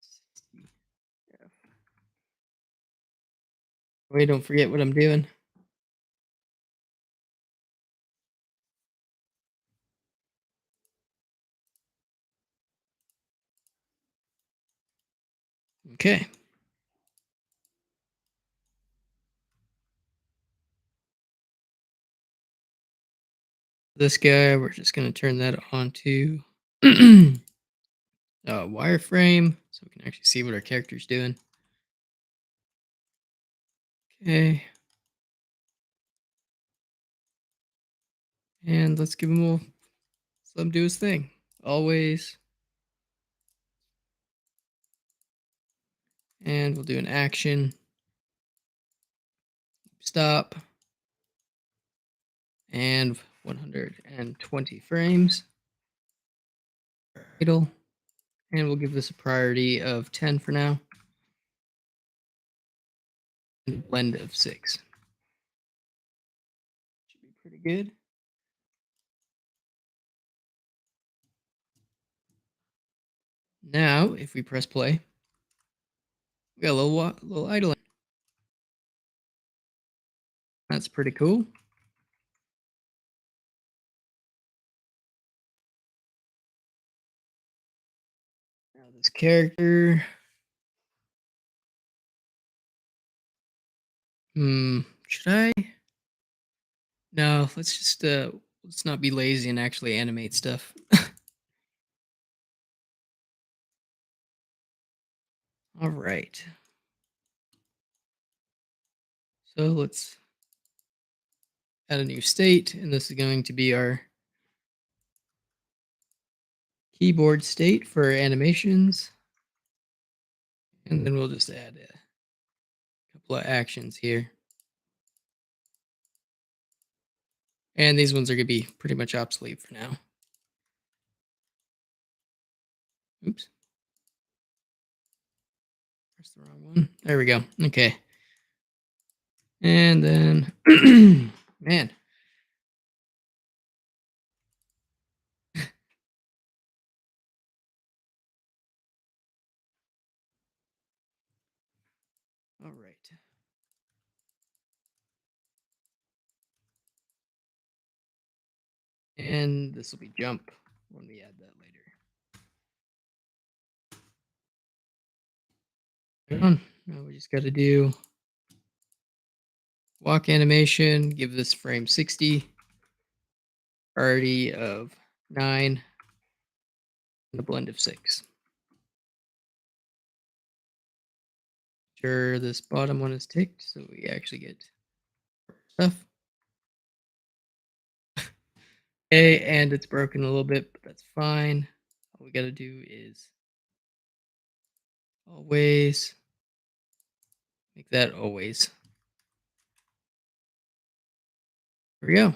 60 F. Wait, don't forget what I'm doing. Okay. This guy, we're just going to turn that onto wireframe so we can actually see what our character's doing. Okay. And let's give him a, let him do his thing. Always. And we'll do an action. Stop. And 120 frames. Idle. And we'll give this a priority of 10 for now. And a blend of 6. Should be pretty good. Now, if we press play, we got a little idling. That's pretty cool. Now this character. Should I? No, let's just let's not be lazy and actually animate stuff. All right. So let's add a new state, and this is going to be our keyboard state for animations. And then we'll just add a couple of actions here. And these ones are going to be pretty much obsolete for now. Oops. Press the wrong one. There we go. Okay. And then, man. All right. And this will be jump when we add that later. On. Now we just got to do walk animation, give this frame 60, priority of 9, and a blend of 6. Sure, this bottom one is ticked, so we actually get stuff. Okay, and it's broken a little bit, but that's fine. All we got to do is always make that always. There we go.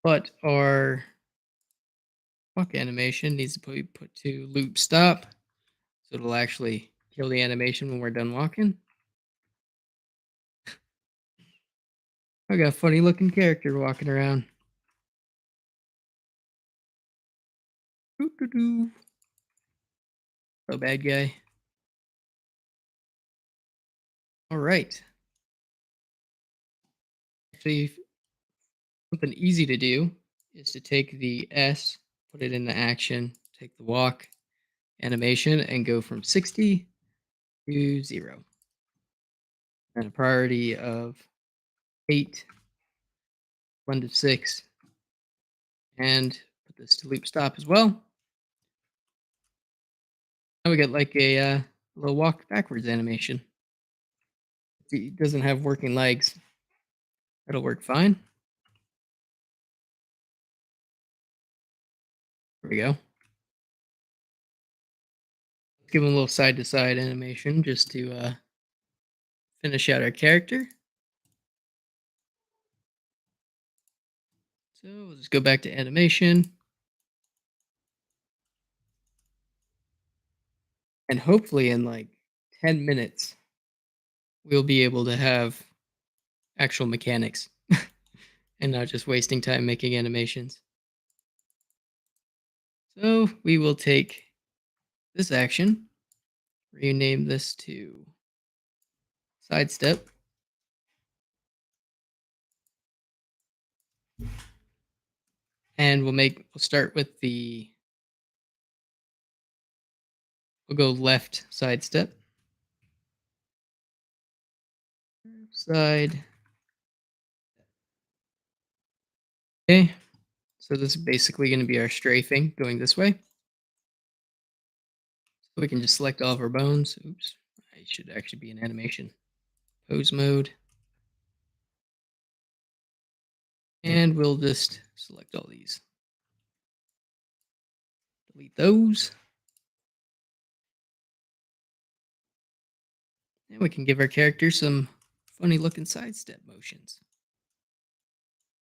But our walk animation needs to be put to loop stop, so it'll actually kill the animation when we're done walking. I got a funny looking character walking around. Doo-doo-doo. Oh, bad guy. All right. Actually, something easy to do is to take the S, put it into action, take the walk animation, and go from 60 to 0. And a priority of 8, blend of 6, and put this to loop stop as well. Now we got like a little walk backwards animation. It doesn't have working legs. That'll work fine. There we go. Let's give him a little side to side animation just to finish out our character. So we'll just go back to animation. And hopefully in like 10 minutes, we'll be able to have actual mechanics and not just wasting time making animations. So we will take this action, rename this to sidestep. And we'll start with we'll go left sidestep. Side. Okay. So this is basically going to be our strafing going this way. So we can just select all of our bones. Oops. I should actually be in animation. Pose mode. And we'll just select all these. Delete those. And we can give our character some funny looking sidestep motions.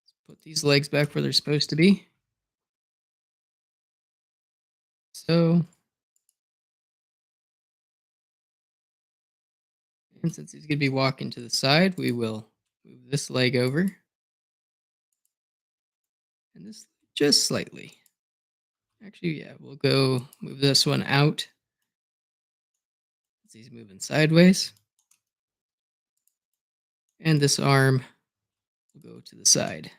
Let's put these legs back where they're supposed to be. So, and since he's going to be walking to the side, we will move this leg over. And this just slightly. Actually, yeah, we'll go move this one out. He's moving sideways. And this arm will go to the side.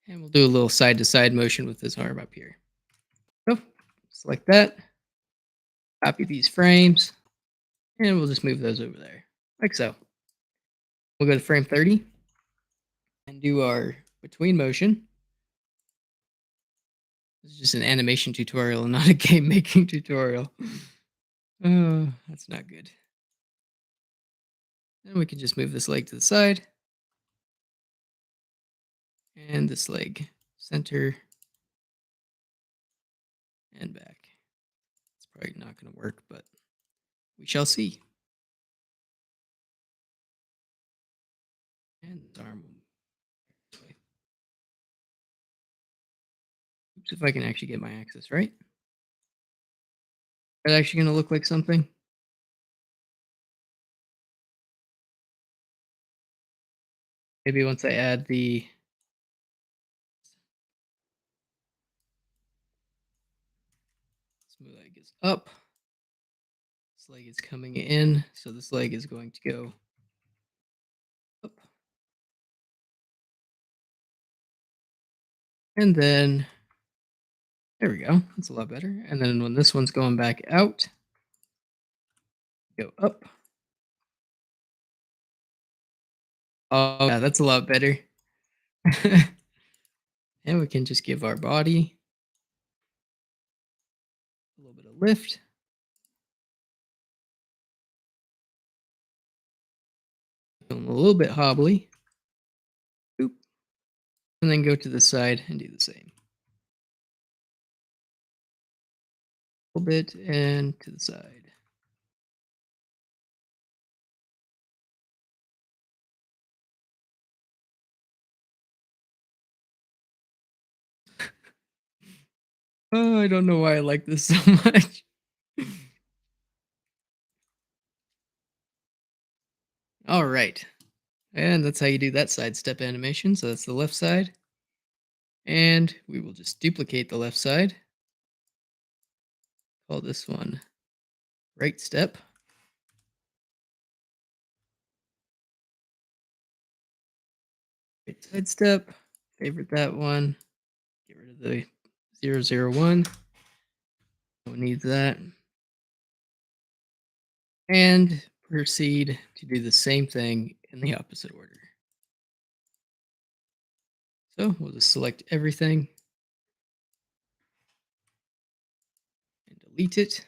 And we'll do a little side to side motion with this arm up here. So, select that. Copy these frames. And we'll just move those over there, like so. We'll go to frame 30 and do our between motion. This is just an animation tutorial, not a game making tutorial. Oh, that's not good. Then we can just move this leg to the side. And this leg center and back. It's probably not going to work, but we shall see. And this arm will this way. Oops, if I can actually get my axis right. Is that actually going to look like something? Maybe once I add the smooth leg is up. This leg is coming in, so this leg is going to go up. And then There we go. That's a lot better. And then when this one's going back out, go up. Oh, yeah, that's a lot better. And we can just give our body a little bit of lift. Feeling a little bit hobbly. Boop. And then go to the side and do the same. A little bit and to the side. Oh, I don't know why I like this so much. All right. And that's how you do that sidestep animation. So that's the left side. And we will just duplicate the left side. Call this one right step. Right side step. Favorite that one. Get rid of the 001. Don't need that. And proceed to do the same thing in the opposite order. So we'll just select everything and delete it.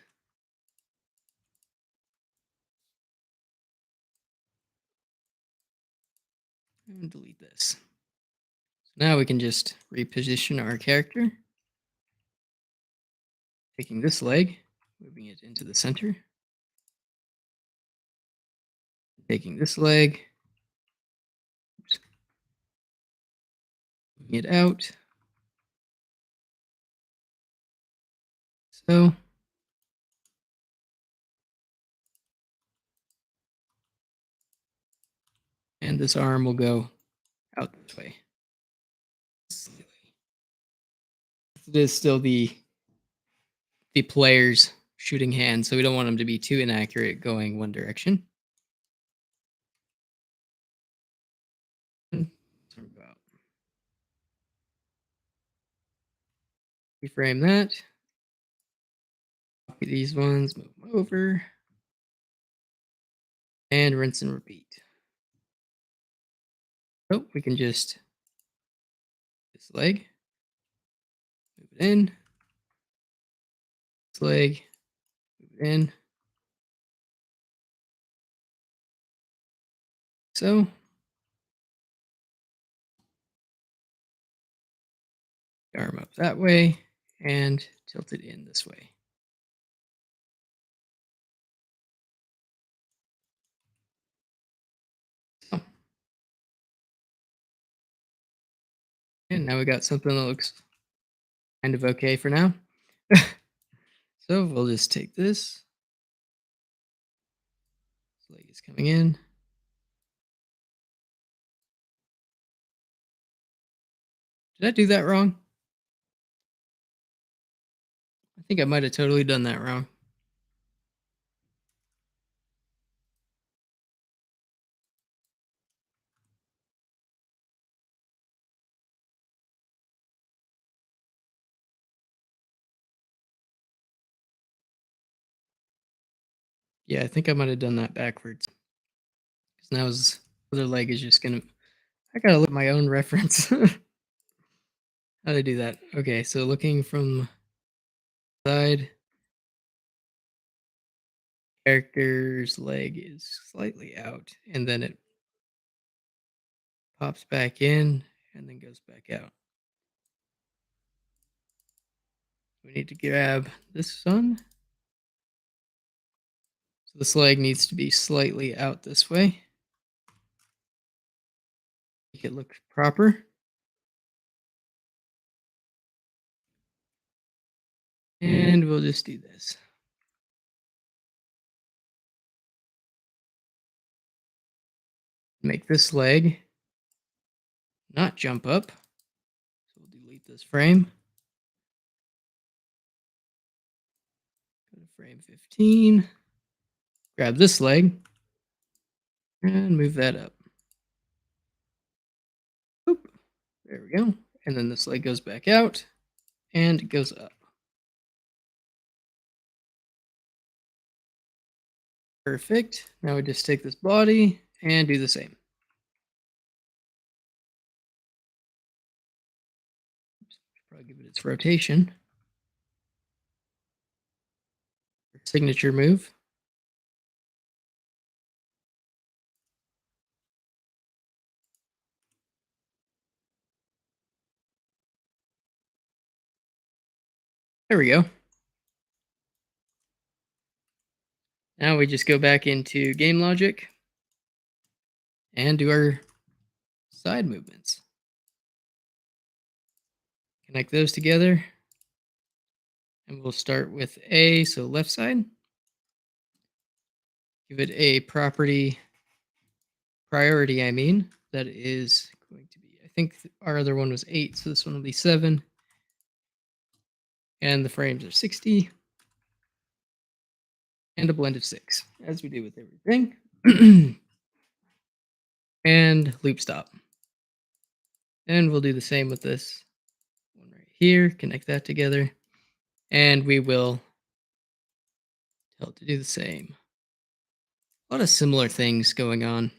And delete this. So now we can just reposition our character. Taking this leg, moving it into the center. Taking this leg, moving it out. So, and this arm will go out this way. It is still the player's shooting hand, so we don't want them to be too inaccurate going one direction. About reframe that. Copy these ones, move them over, and rinse and repeat. So we can just this leg, move it in, this leg, move it in. So arm up that way and tilt it in this way. So, and now we got something that looks kind of okay for now. So we'll just take this. This leg is coming in. Did I do that wrong? I think I might have totally done that wrong. Yeah, I think I might have done that backwards. Because now his other leg is just gonna. I gotta look at my own reference. How did I do that? Okay, so looking from the side, character's leg is slightly out, and then it pops back in and then goes back out. We need to grab this one. So this leg needs to be slightly out this way. Make it look proper. And we'll just do this. Make this leg not jump up. So we'll delete this frame. Go to frame 15. Grab this leg and move that up. Boop. There we go. And then this leg goes back out and it goes up. Perfect. Now we just take this body and do the same. Probably give it its rotation. Signature move. There we go. Now we just go back into game logic and do our side movements. Connect those together. And we'll start with A, so left side. Give it a priority, I mean. That is going to be, I think our other one was 8, so this one will be 7. And the frames are 60. And a blend of 6, as we do with everything. And loop stop. And we'll do the same with this one right here. Connect that together. And we will tell it to do the same. A lot of similar things going on.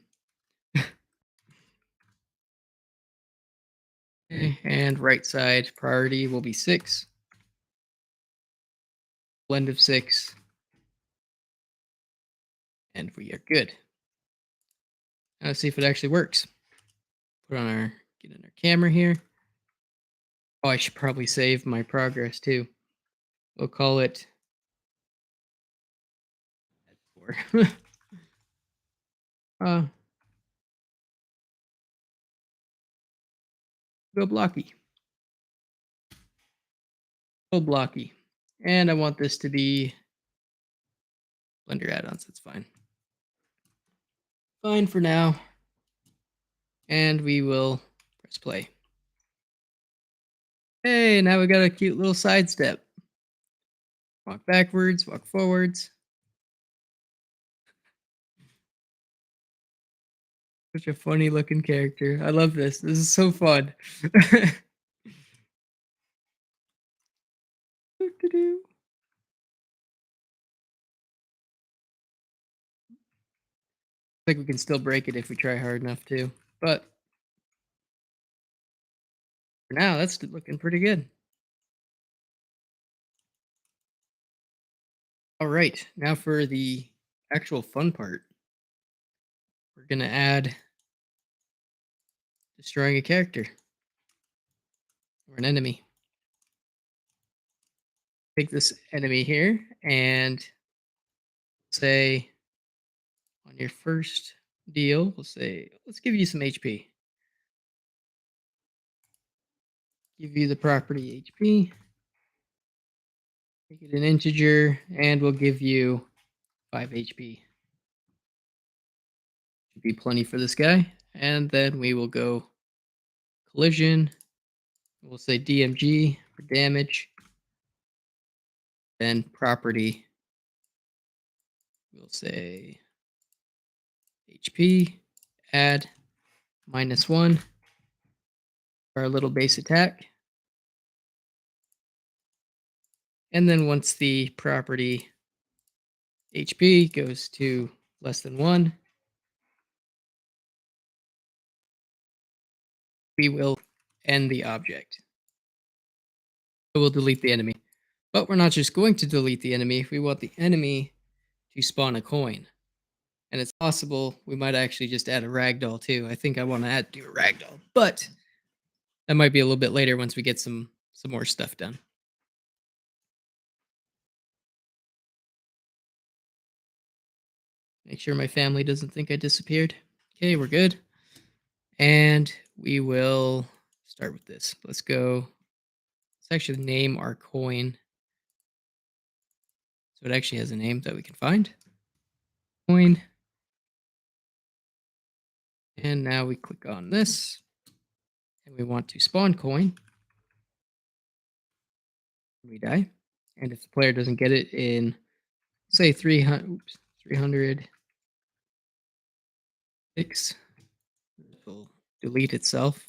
Okay, and right side priority will be 6. Blend of 6. And we are good. Now let's see if it actually works. Get in our camera here. Oh, I should probably save my progress too. We'll call it 4. uh, go blocky. Go blocky. And I want this to be Blender add-ons. That's fine. Fine for now. And we will press play. Hey, now we got a cute little sidestep. Walk backwards, walk forwards. Such a funny looking character. I love this. This is so fun. I think we can still break it if we try hard enough too. But for now, that's looking pretty good. All right, now for the actual fun part. We're going to add destroying a character or an enemy. Take this enemy here and say on your first deal, we'll say, let's give you some HP. Give you the property HP. Make it an integer, and we'll give you 5 HP. Should be plenty for this guy. And then we will go collision. We'll say DMG for damage. Then property. We'll say HP. Add -1 for our little base attack. And then once the property HP goes to less than 1, we will end the object. So we'll delete the enemy. But we're not just going to delete the enemy. We want the enemy to spawn a coin. And it's possible we might actually just add a ragdoll too. I think I want to do a ragdoll. But that might be a little bit later once we get some more stuff done. Make sure my family doesn't think I disappeared. Okay, we're good. And we will start with this. Let's go. Let's actually name our coin. So it actually has a name that we can find. Coin. And now we click on this. And we want to spawn coin. We die. And if the player doesn't get it in, say 306, it will delete itself.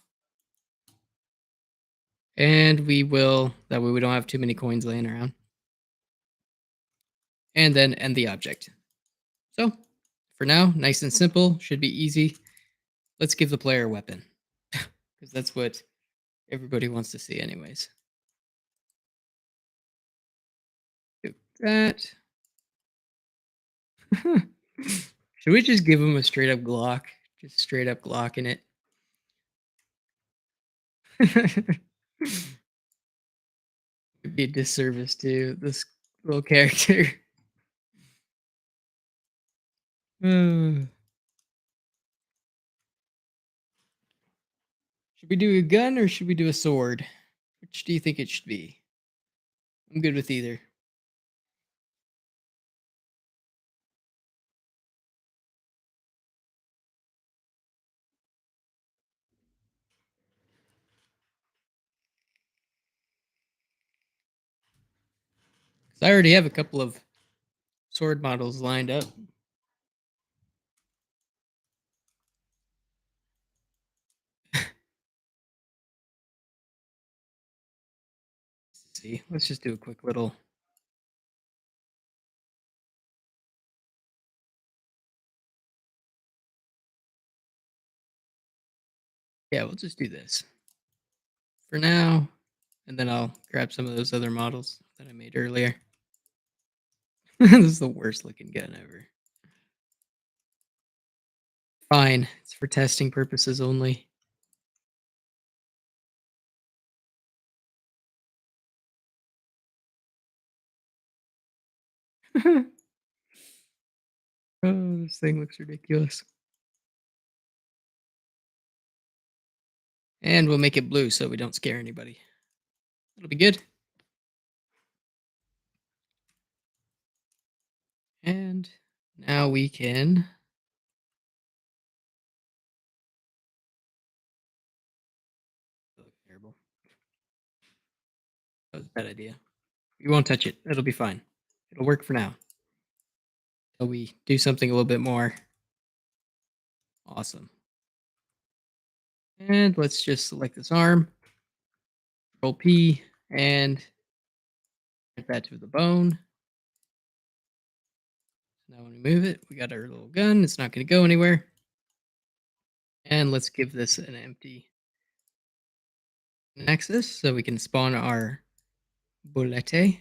And we will, that way we don't have too many coins laying around. And then end the object. So, for now, nice and simple, should be easy. Let's give the player a weapon because that's what everybody wants to see, anyways. Do that. Should we just give him a straight up Glock? Just straight up Glock in it. It'd be a disservice to this little character. Should we do a gun or should we do a sword? Which do you think it should be? I'm good with either. 'Cause I already have a couple of sword models lined up. Let's see, let's just do a quick little. Yeah, we'll just do this for now, and then I'll grab some of those other models that I made earlier. This is the worst looking gun ever. Fine, it's for testing purposes only. Oh, this thing looks ridiculous. And we'll make it blue so we don't scare anybody. It'll be good. And now we can. That looks terrible. That was a bad idea. You won't touch it. It'll be fine. It'll work for now. Till we do something a little bit more awesome. And let's just select this arm, Control P, and add that to the bone. Now when we move it, we got our little gun. It's not going to go anywhere. And let's give this an empty axis so we can spawn our bullet.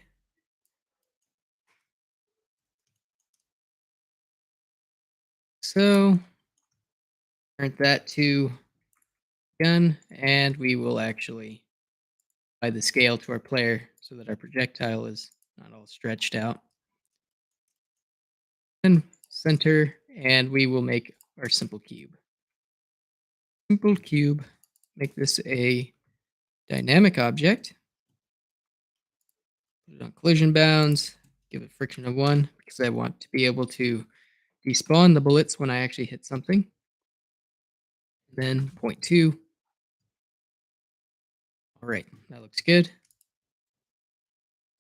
So turn that to gun, and we will actually apply the scale to our player so that our projectile is not all stretched out. And center, and we will make our simple cube. Simple cube. Make this a dynamic object. Put it on collision bounds. Give it friction of 1 because I want to be able to despawn the bullets when I actually hit something. Then 0.2. All right, that looks good.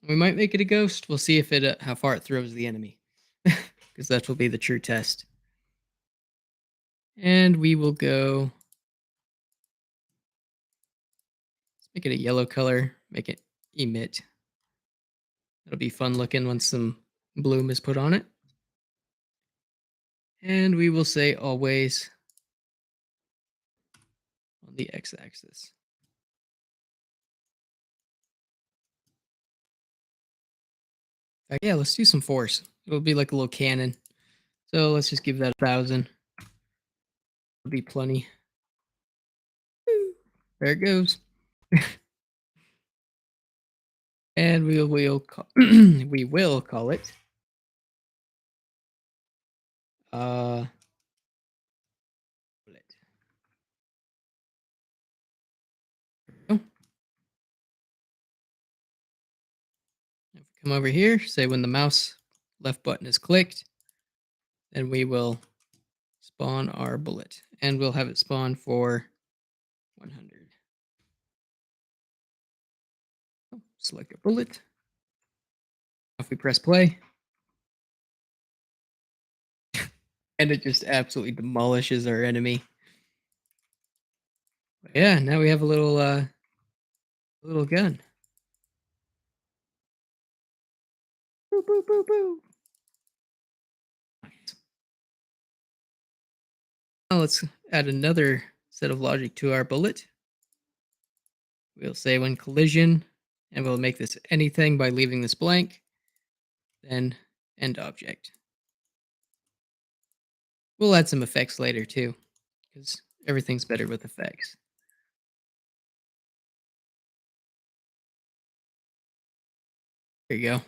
We might make it a ghost. We'll see if it how far it throws the enemy, because that will be the true test. And we will go. Let's make it a yellow color. Make it emit. It'll be fun looking once some bloom is put on it. And we will say always on the x-axis. Yeah, let's do some force. It'll be like a little cannon. So let's just give that 1,000. It'll be plenty. There it goes. And we will call, we will call it bullet. Oh, if we come over here, say when the mouse left button is clicked, then we will spawn our bullet, and we'll have it spawn for 100. Oh, select a bullet. If we press play, and it just absolutely demolishes our enemy. But yeah, now we have a little gun. Boo, boo, boo, boo. Nice. Now let's add another set of logic to our bullet. We'll say when collision, and we'll make this anything by leaving this blank, then end object. We'll add some effects later too, because everything's better with effects. There you go.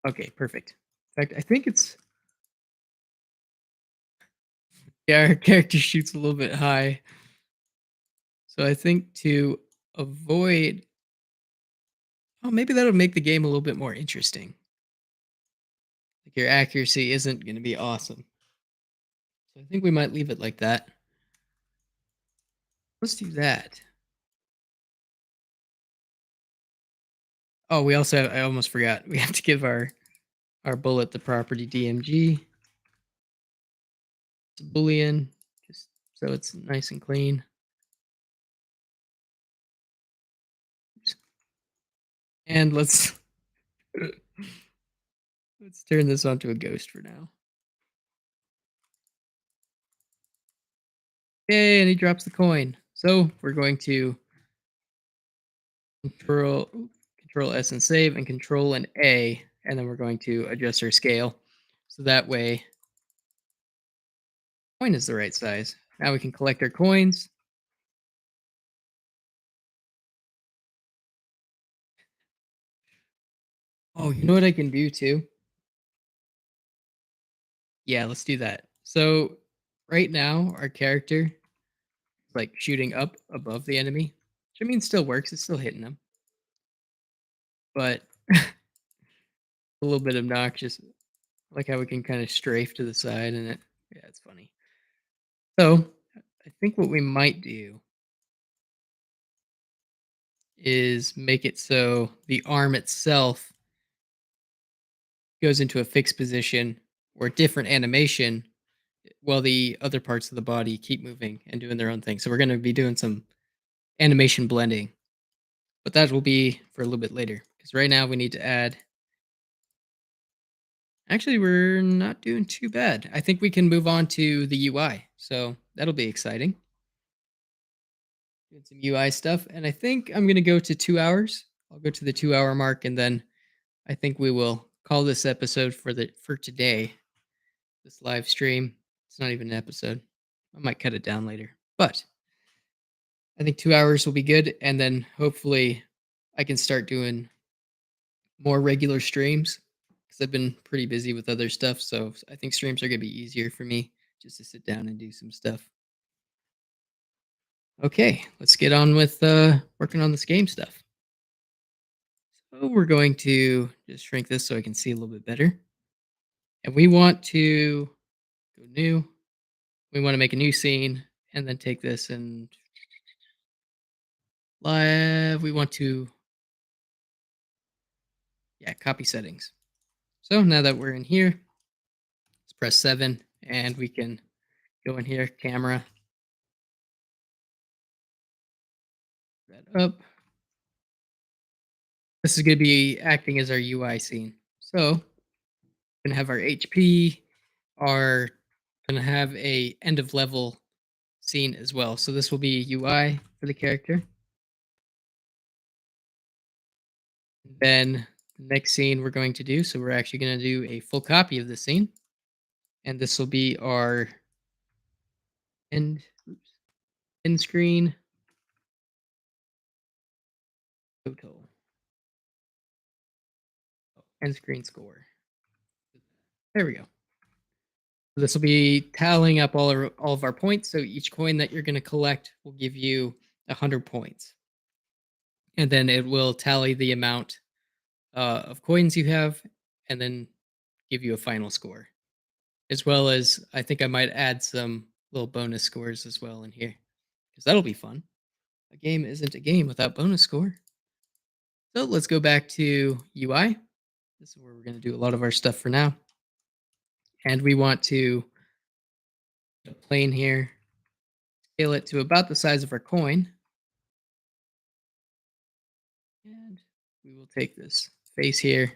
Okay, perfect. In fact, I think it's yeah, our character shoots a little bit high. So I think to avoid oh, maybe that'll make the game a little bit more interesting. Like your accuracy isn't going to be awesome. So I think we might leave it like that. Let's do that. Oh, we also I almost forgot. We have to give our bullet the property DMG. It's a boolean just so it's nice and clean. And let's turn this onto a ghost for now. Yay, and he drops the coin. So we're going to control control S and save and control and A, and then we're going to adjust our scale. So that way coin is the right size. Now we can collect our coins. Oh, you know what I can do too? Yeah, let's do that. So right now our character is like shooting up above the enemy, which I mean still works, it's still hitting them. But a little bit obnoxious. Like how we can kind of strafe to the side and it yeah, it's funny. So I think what we might do is make it so the arm itself goes into a fixed position or different animation while the other parts of the body keep moving and doing their own thing. So we're going to be doing some animation blending, but that will be for a little bit later because right now we need to add. Actually, we're not doing too bad. I think we can move on to the UI. So that'll be exciting. Doing some UI stuff. And I think I'm going to go to 2 hours. I'll go to the 2 hour mark and then I think we will call this episode for today. This live stream. It's not even an episode. I might cut it down later. But I think 2 hours will be good. And then hopefully I can start doing more regular streams because I've been pretty busy with other stuff. So I think streams are going to be easier for me just to sit down and do some stuff. Okay, let's get on with working on this game stuff. So we're going to just shrink this so I can see a little bit better. And we want to go new. We want to make a new scene and then take this and live. We want to, yeah, copy settings. So now that we're in here, let's press 7 and we can go in here, camera, that up. This is going to be acting as our UI scene. So we're going to have our HP, our going to have a end of level scene as well. So this will be UI for the character. Then the next scene we're going to do, so we're actually going to do a full copy of the scene. And this will be our end, end screen total. End screen score. There we go. So this will be tallying up all of our points. So each coin that you're going to collect will give you 100 points. And then it will tally the amount of coins you have and then give you a final score. As well as, I think I might add some little bonus scores as well in here because that'll be fun. A game isn't a game without bonus score. So let's go back to UI. This is where we're going to do a lot of our stuff for now. And we want to put a plane here, scale it to about the size of our coin. And we will take this face here,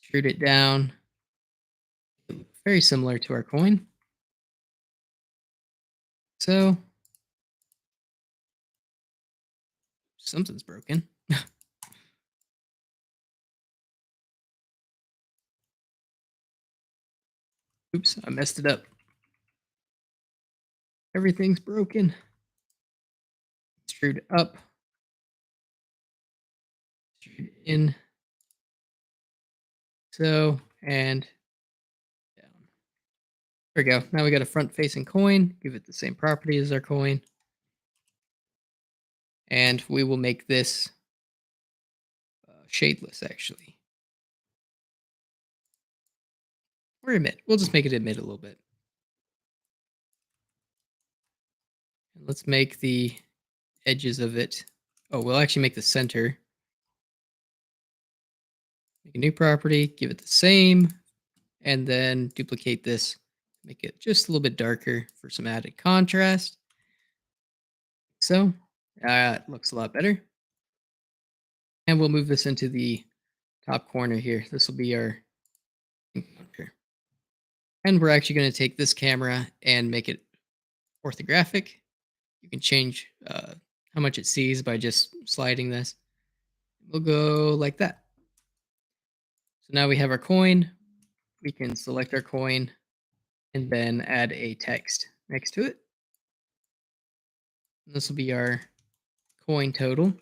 extrude it down. Very similar to our coin. So something's broken. Oops, I messed it up. Everything's broken. Extrude up, extrude in, so, and down. There we go. Now we got a front-facing coin. Give it the same property as our coin. And we will make this shadeless, actually. Or emit. We'll just make it emit a little bit. And let's make the edges of it. Oh, we'll actually make the center. Make a new property, give it the same, and then duplicate this. Make it just a little bit darker for some added contrast. So, it looks a lot better. And we'll move this into the top corner here. This will be our encounter. And we're actually going to take this camera and make it orthographic. You can change how much it sees by just sliding this. We'll go like that. So now we have our coin. We can select our coin and then add a text next to it. This will be our coin total.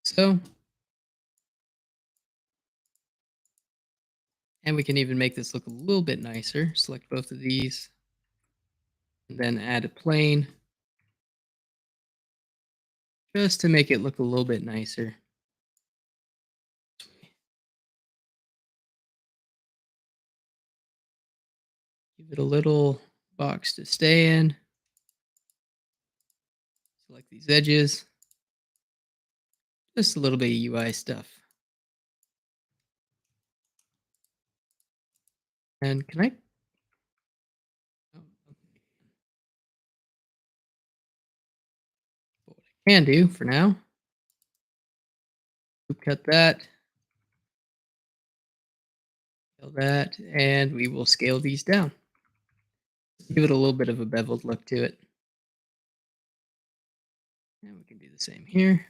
So, and we can even make this look a little bit nicer. Select both of these and then add a plane just to make it look a little bit nicer. Give it a little box to stay in. Select these edges. Just a little bit of UI stuff. And can I? Oh, what I can do for now. Cut that. Scale that, and we will scale these down. Give it a little bit of a beveled look to it. And we can do the same here.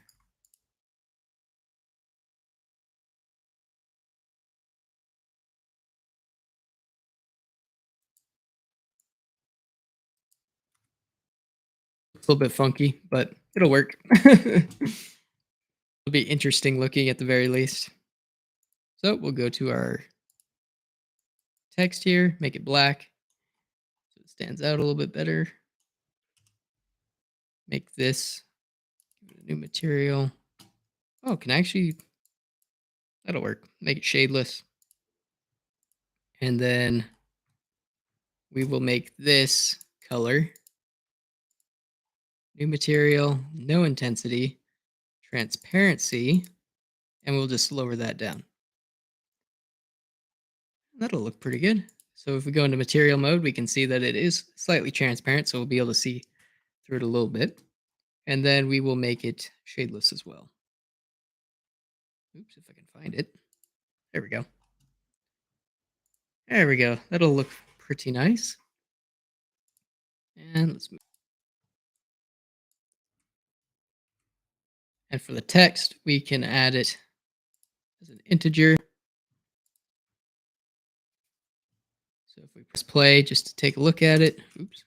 It's a little bit funky, but it'll work. It'll be interesting looking at the very least. So we'll go to our text here, make it black so it stands out a little bit better. Make this give it a new material. Oh, can I actually? That'll work. Make it shadeless. And then we will make this color. New material, no intensity, transparency, and we'll just lower that down. That'll look pretty good. So if we go into material mode, we can see that it is slightly transparent, so we'll be able to see through it a little bit. And then we will make it shadeless as well. Oops, if I can find it. There we go. There we go. That'll look pretty nice. And let's move. And for the text, we can add it as an integer. So if we press play just to take a look at it, oops,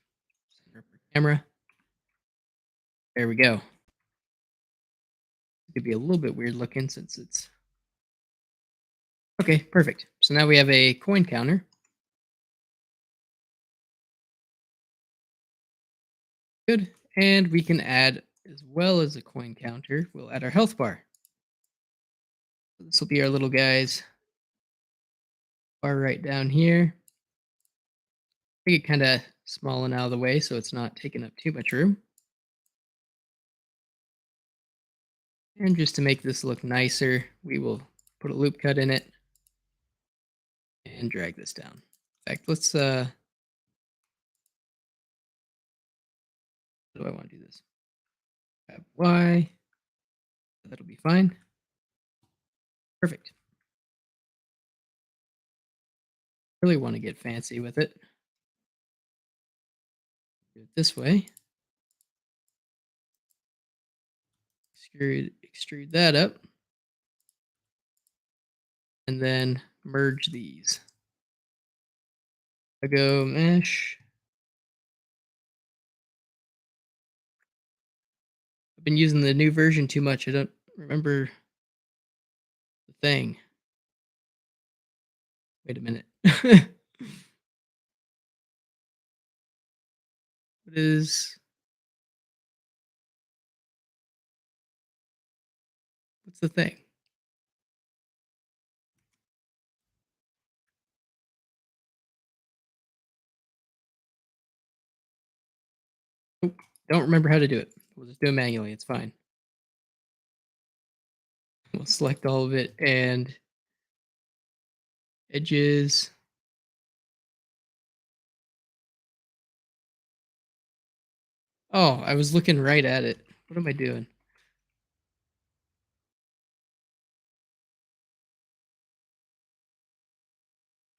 center up our camera. There we go. It could be a little bit weird looking since it's okay, perfect. So now we have a coin counter. Good. And we can add, as well as a coin counter, we'll add our health bar. So this will be our little guys bar right down here. Make it kind of small and out of the way so it's not taking up too much room. And just to make this look nicer, we will put a loop cut in it and drag this down. In fact, let's how do I want to do this? Grab Y. That'll be fine. Perfect. Really want to get fancy with it. Do it this way. Extrude that up. And then merge these. I go mesh. I've been using the new version too much. I don't remember the thing. Wait a minute. What is what's the thing? Nope. Don't remember how to do it. We'll just do it manually. It's fine. We'll select all of it and edges. Oh, I was looking right at it. What am I doing?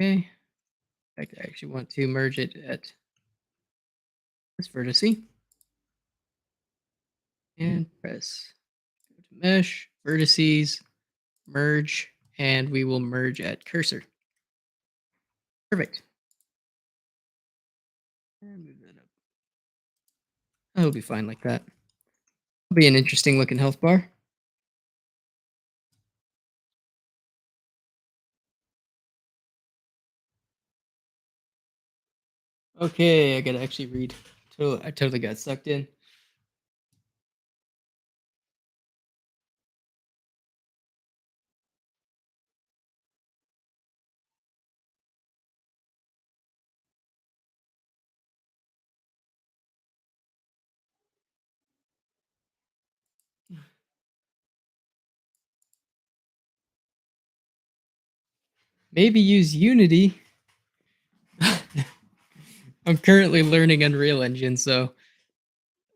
Okay. I actually want to merge it at this vertice and press go to mesh, vertices, merge, and we will merge at cursor. Perfect. And move that up. That'll be fine like that. It'll be an interesting looking health bar. Okay, I gotta actually read. I totally got sucked in. Maybe use Unity. I'm currently learning Unreal Engine, so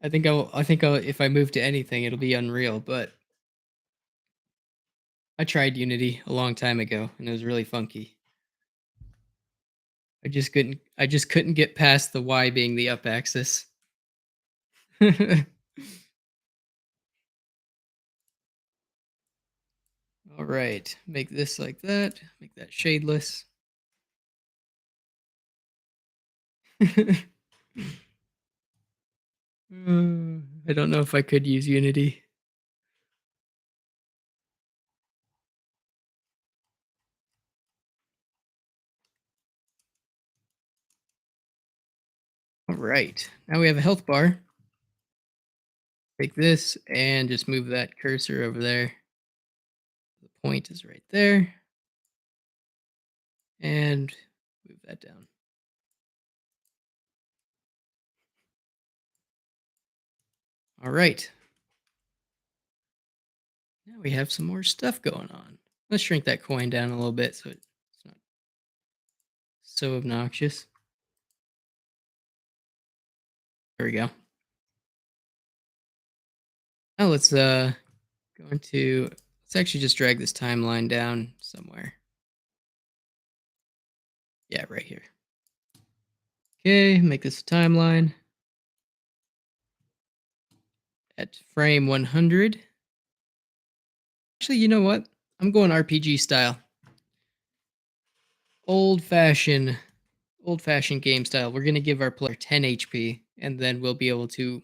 I think if I move to anything, it'll be Unreal. But I tried Unity a long time ago, and it was really funky. I just couldn't get past the Y being the up axis. All right, make this like that. Make that shadeless. I don't know if I could use Unity. All right, now we have a health bar. Take this and just move that cursor over there. The point is right there. And move that down. All right. Now we have some more stuff going on. Let's shrink that coin down a little bit so it's not so obnoxious. There we go. Now let's actually just drag this timeline down somewhere. Yeah, right here. Okay, make this a timeline at frame 100. Actually, you know what? I'm going RPG style. Old fashioned game style. We're going to give our player 10 HP and then we'll be able to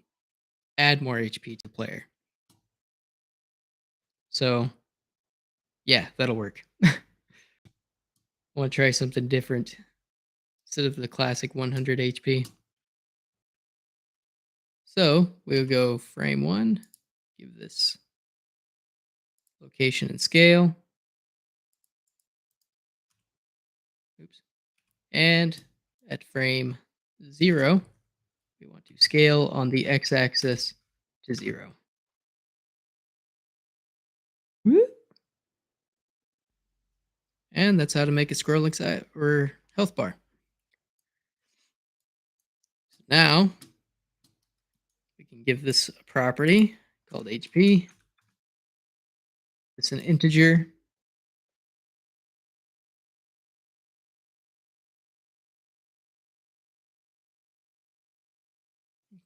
add more HP to the player. So, yeah, that'll work. I want to try something different instead of the classic 100 HP. So, we'll go frame 1, give this location and scale. Oops. And at frame 0, we want to scale on the x-axis to 0. Whoop. And that's how to make a scrolling side or health bar. Now we can give this a property called HP. It's an integer.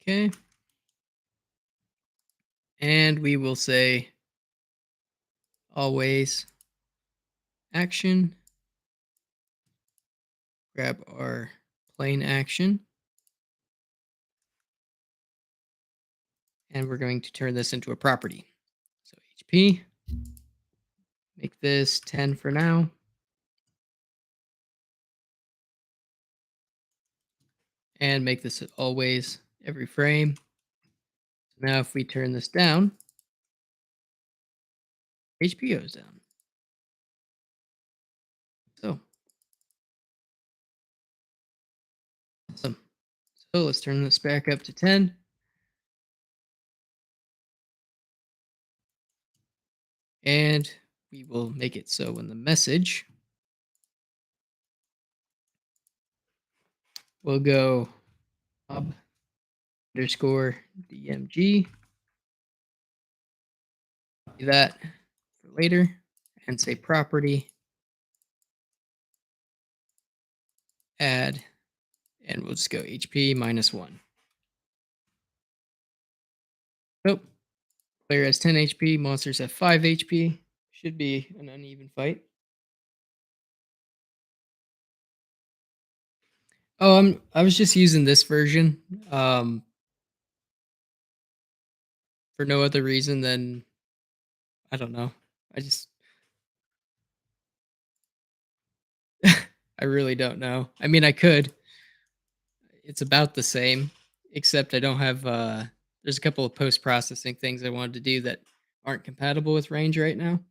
Okay. And we will say always action. Grab our plain action. And we're going to turn this into a property. So HP, make this 10 for now. And make this always every frame. So now if we turn this down, HP goes down. So awesome. So let's turn this back up to 10. And we will make it so when the message will go mob underscore DMG. Do that for later and say property add, and we'll just go HP -1. Nope. Player has 10 HP, monsters have 5 HP. Should be an uneven fight. Oh, I was just using this version for no other reason than I don't know. I just I really don't know. I mean, I could. It's about the same, except I don't have there's a couple of post-processing things I wanted to do that aren't compatible with range right now.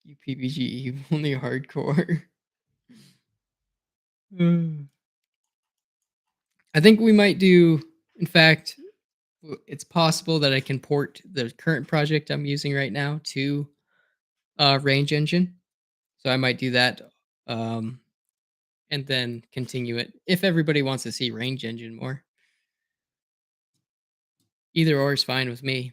UPBGE only hardcore. Mm. I think we might do in fact it's possible that I can port the current project I'm using right now to range engine. So I might do that um and then continue it if everybody wants to see range engine more. Either or is fine with me.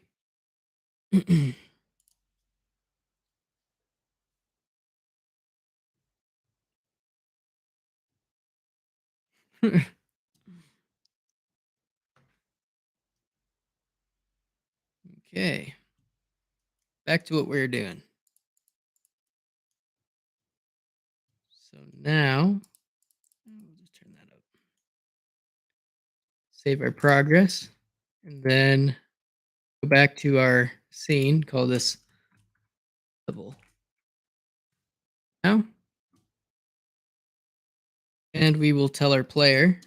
Okay. Back to what we were doing. So now we'll just turn that up. Save our progress and then go back to our scene. Call this level now. And we will tell our player,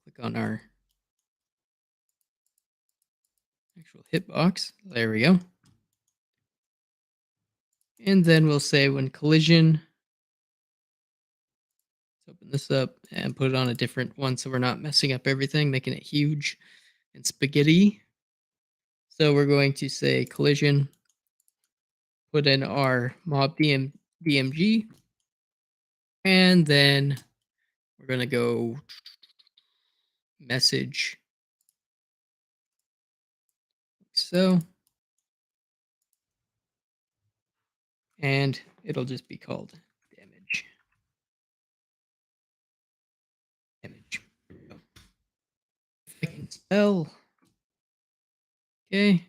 click on our actual hitbox. There we go. And then we'll say when collision, let's open this up and put it on a different one so we're not messing up everything, making it huge and spaghetti. So we're going to say collision, put in our mob DMG, and then we're going to go message like so, and it'll just be called damage. Damage. If I can spell. Okay.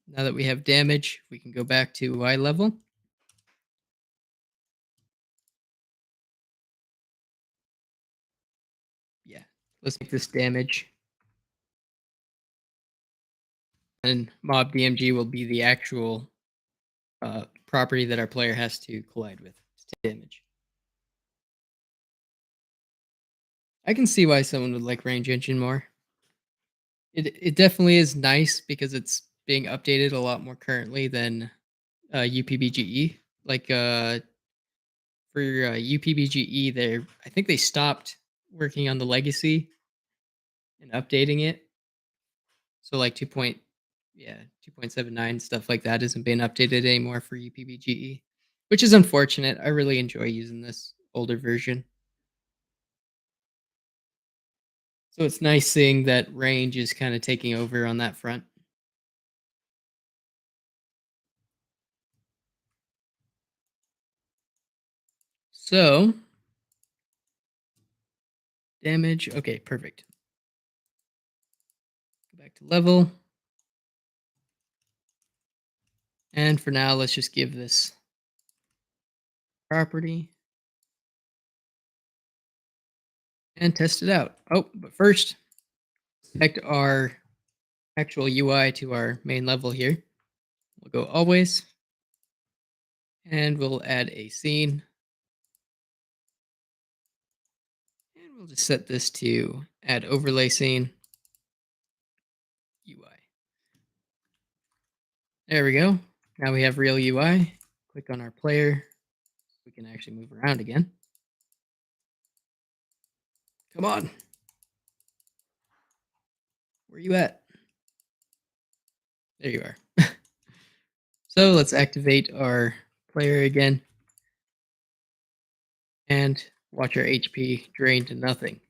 Now that we have damage, we can go back to eye level. Yeah. Let's make this damage. And mob DMG will be the actual property that our player has to collide with. It's damage. I can see why someone would like range engine more. It definitely is nice because it's being updated a lot more currently than UPBGE. Like for UPBGE, I think they stopped working on the legacy and updating it. So like 2.79 stuff like that isn't being updated anymore for UPBGE, which is unfortunate. I really enjoy using this older version. So it's nice seeing that range is kind of taking over on that front. So damage. Okay, perfect. Go back to level. And for now, let's just give this property and test it out. Oh, but first, connect our actual UI to our main level here. We'll go always, and we'll add a scene. And we'll just set this to add overlay scene UI. There we go. Now we have real UI. Click on our player. We can actually move around again. Come on. Where you at? There you are. So let's activate our player again and watch our HP drain to nothing.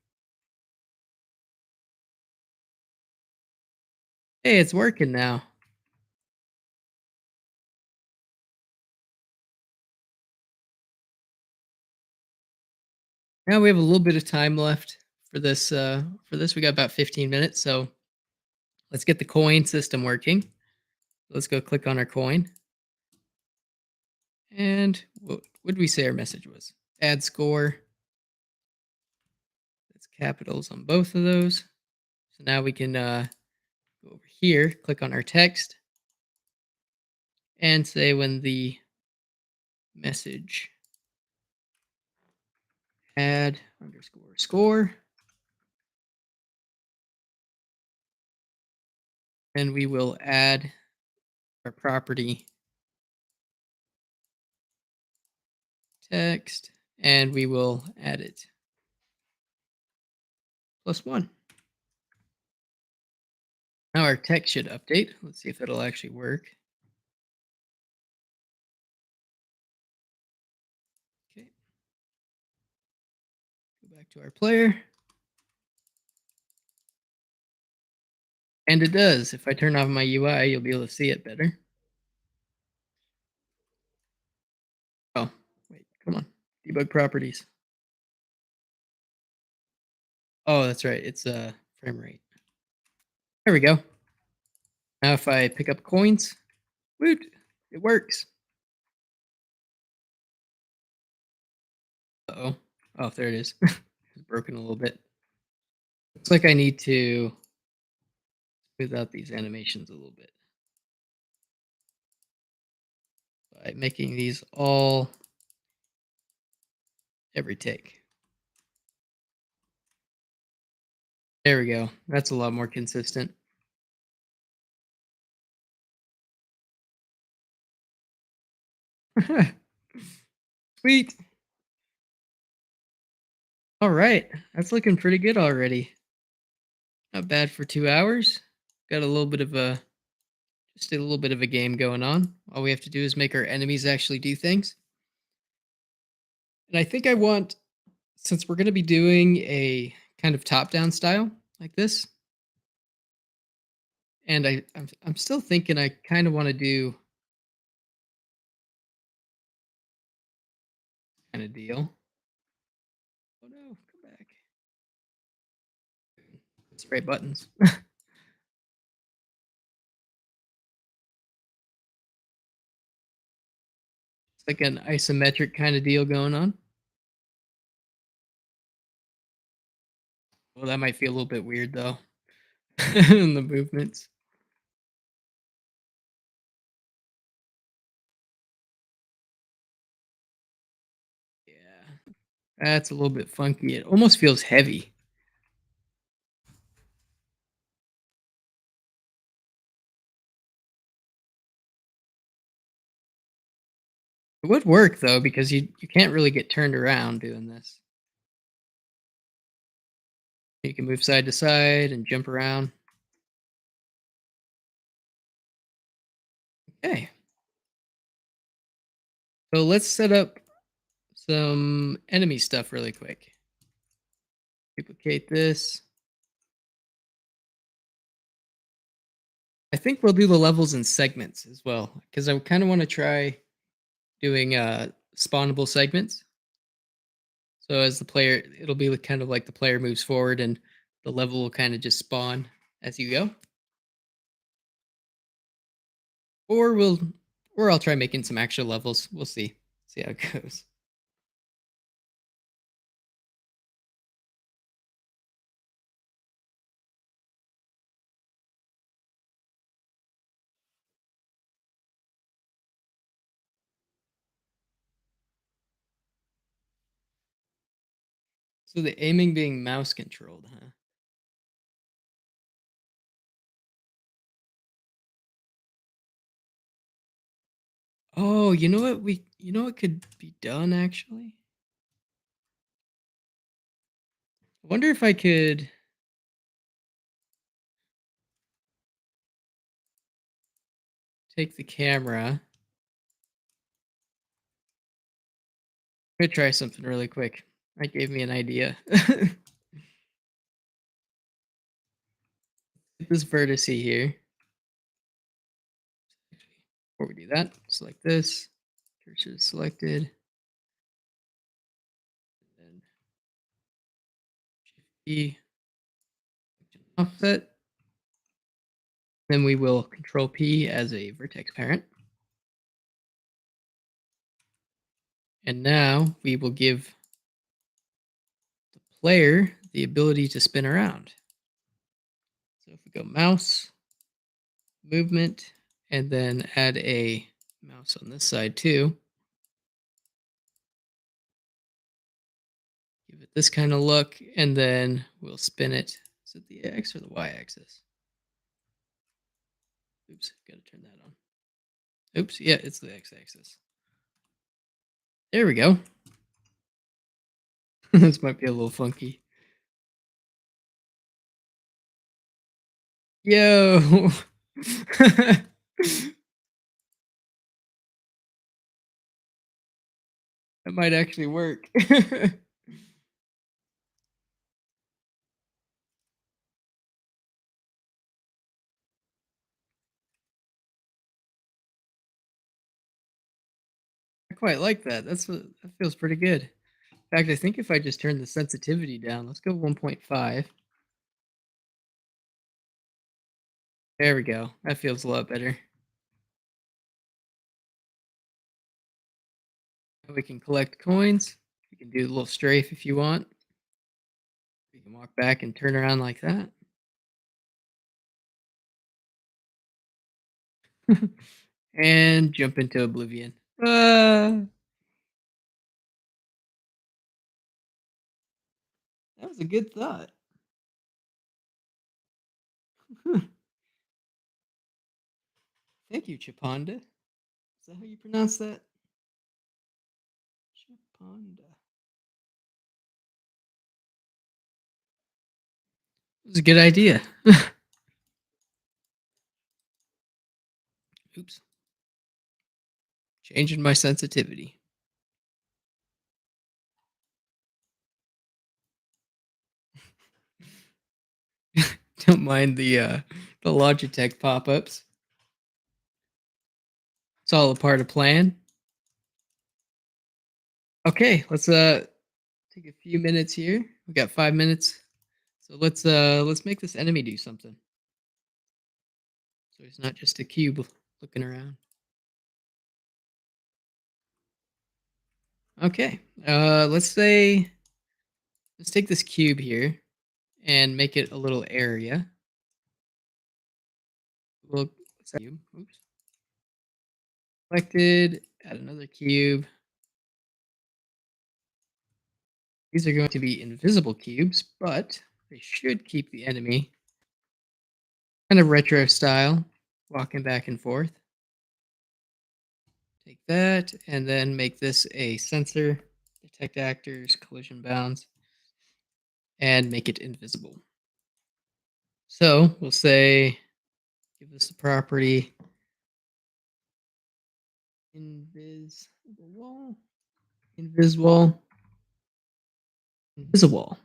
Hey, it's working now. Now we have a little bit of time left for this. We got about 15 minutes. So let's get the coin system working. Let's go click on our coin. And what would we say our message was? Add score. That's capitals on both of those. So now we can go over here, click on our text, and say when the message add underscore score, then we will add our property text, and we will add it +1. Now our text should update. Let's see if it'll actually work. Okay, go back to our player. And it does. If I turn off my UI, you'll be able to see it better. Oh, wait, come on. Debug properties. Oh, that's right. It's frame rate. There we go. Now if I pick up coins, woot, it works. Uh-oh. Oh, there it is. It's broken a little bit. Looks like I need to smooth out these animations a little bit by making these all every take. There we go. That's a lot more consistent. Sweet. All right. That's looking pretty good already. Not bad for 2 hours. Got a little bit of a just a little bit of a game going on. All we have to do is make our enemies actually do things. And I think I want, since we're going to be doing a kind of top-down style like this, and I'm still thinking I kind of want to do kind of deal. Oh no, come back. It's right buttons. It's like an isometric kind of deal going on. Well, that might feel a little bit weird though in the movements. Yeah, that's a little bit funky. It almost feels heavy. It would work though because you can't really get turned around doing this. You can move side to side and jump around. Okay, so let's set up some enemy stuff really quick. Duplicate this. I think we'll do the levels in segments as well, because I kind of want to try doing spawnable segments. So as the player, it'll be kind of like the player moves forward, and the level will kind of just spawn as you go. Or or I'll try making some actual levels. We'll see how it goes. So the aiming being mouse controlled, huh? Oh, you know what could be done actually? I wonder if I could take the camera. I'm gonna try something really quick. That gave me an idea. Get this vertex here. Before we do that, select this. Cursor is selected. And Shift E, offset. Then we will Control P as a vertex parent. And now we will give the player the ability to spin around. So if we go mouse, movement, and then add a mouse on this side too, give it this kind of look, and then we'll spin it. Is it the X or the Y axis? Oops, gotta turn that on. Oops, yeah, it's the X axis. There we go. This might be a little funky. Yo! That might actually work. I quite like that. That feels pretty good. In fact, I think if I just turn the sensitivity down, let's go 1.5. There we go. That feels a lot better. We can collect coins. You can do a little strafe if you want. You can walk back and turn around like that. And jump into oblivion. That was a good thought. Thank you, Chaponda. Is that how you pronounce that? Chaponda. It was a good idea. Oops. Changing my sensitivity. Don't mind the Logitech pop-ups. It's all a part of plan. Okay, let's take a few minutes here. We got 5 minutes. So let's make this enemy do something. So he's not just a cube looking around. Okay. Let's take this cube here and make it a little area. We'll cube. Oops. Selected. Add another cube. These are going to be invisible cubes, but they should keep the enemy kind of retro style, walking back and forth. Take that and then make this a sensor, detect actors, collision bounds, and make it invisible. So we'll say, give this the property invisible, invisible, invisible.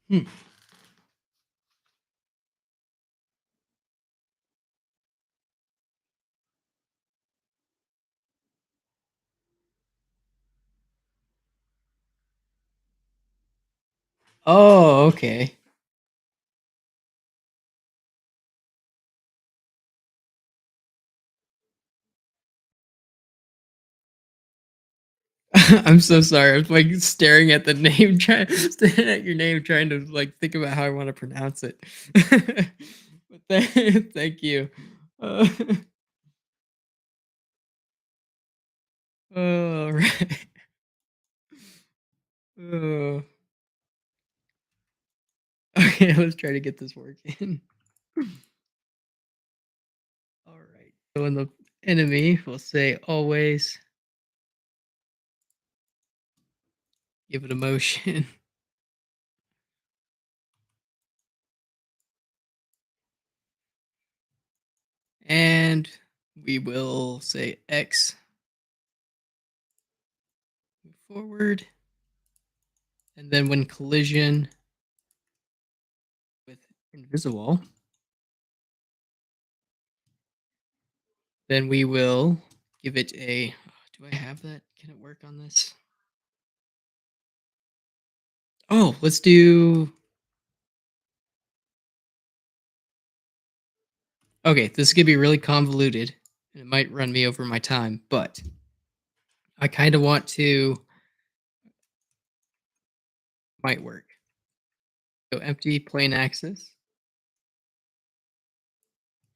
Hmm. Oh, okay. I'm so sorry. I was like staring at the name, staring at your name, trying to like think about how I want to pronounce it. But thank you. Uh, all right. Uh, okay, let's try to get this working. All right. So in the enemy, we'll say always give it a motion, and we will say X move forward, and then when collision with invisible, then we will give it a. Do I have that? Can it work on this? Oh, let's do. Okay, this is gonna be really convoluted, and it might run me over my time, but I kind of want to. Might work. Go empty plain axis,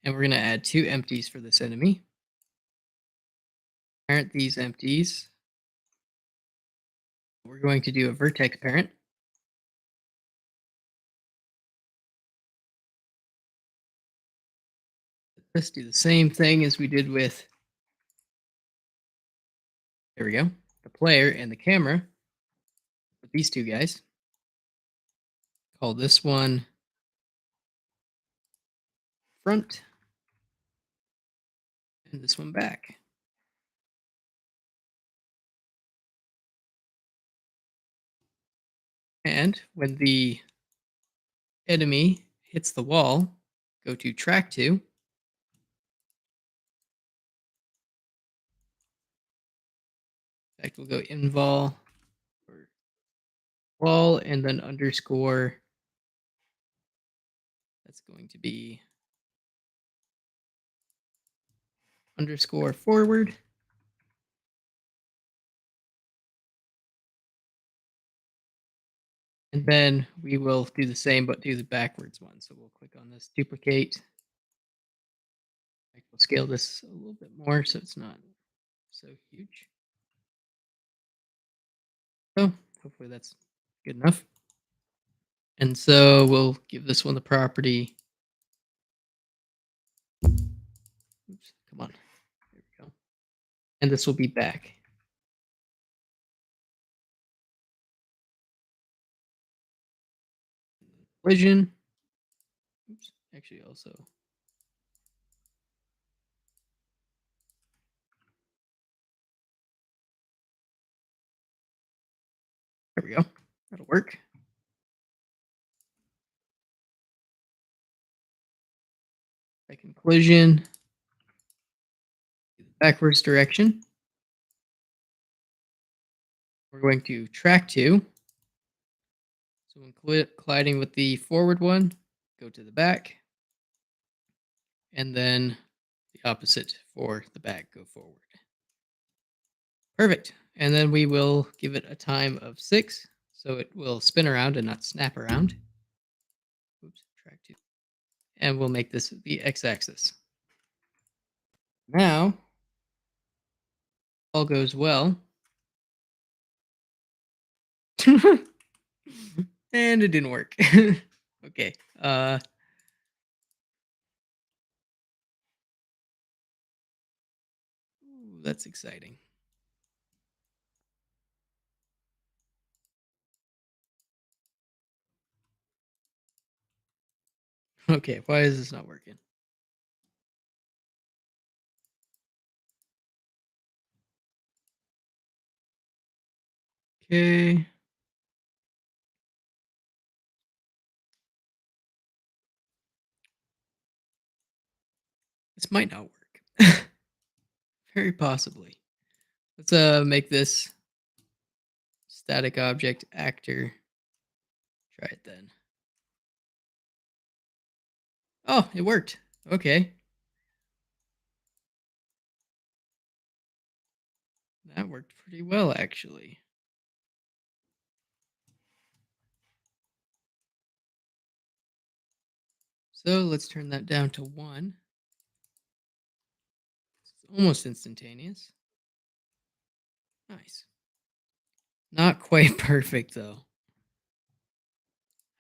and we're gonna add two empties for this enemy. Parent these empties. We're going to do a vertex parent. Let's do the same thing as we did with. There we go. The player and the camera with these two guys. Call this one front and this one back. And when the enemy hits the wall, go to track to. In fact, we'll go invol or wall and then underscore. That's going to be underscore forward. And then we will do the same, but do the backwards one. So we'll click on this, duplicate. We'll scale this a little bit more so it's not so huge. So hopefully that's good enough. And so we'll give this one the property. Oops, come on. There we go. And this will be back. Collision. Oops. Actually, also. There we go. That'll work. Second collision. Backwards direction. We're going to track to. So when colliding with the forward one, go to the back. And then the opposite for the back, go forward. Perfect. And then we will give it a time of 6, so it will spin around and not snap around. Oops, track 2. And we'll make this the x-axis. Now, all goes well. And it didn't work. Okay. Ooh, that's exciting. Okay, why is this not working? Okay. This might not work. Very possibly. Let's make this static object actor. Try it then. Oh, it worked. Okay. That worked pretty well actually. So let's turn that down to 1. It's almost instantaneous. Nice. Not quite perfect though.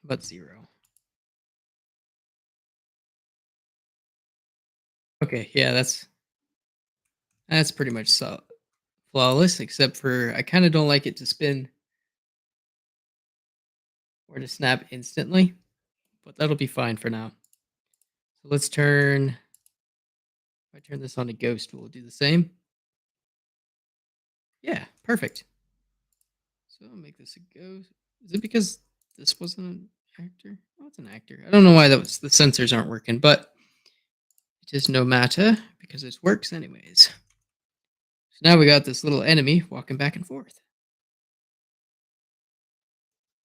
But 0. Okay, yeah, that's pretty much flawless, except for I kind of don't like it to spin or to snap instantly, but that'll be fine for now. So let's turn. If I turn this on to ghost, will it do the same? Yeah, perfect. So I'll make this a ghost. Is it because this wasn't an actor? Oh, it's an actor. I don't know why the sensors aren't working, but it is no matter because it works anyways. So now we got this little enemy walking back and forth.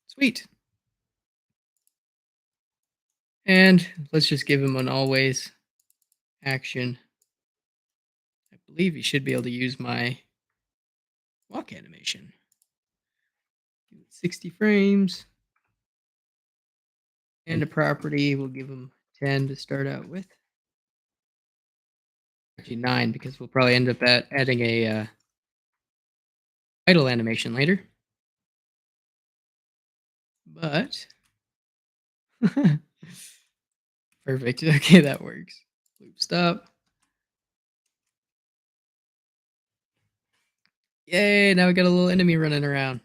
Sweet. And let's just give him an always action. I believe you should be able to use my walk animation. Give it 60 frames. And a property, we'll give him 10 to start out with. Actually 9 because we'll probably end up adding a idle animation later. But perfect. Okay, that works. Loop stop. Yay, now we got a little enemy running around.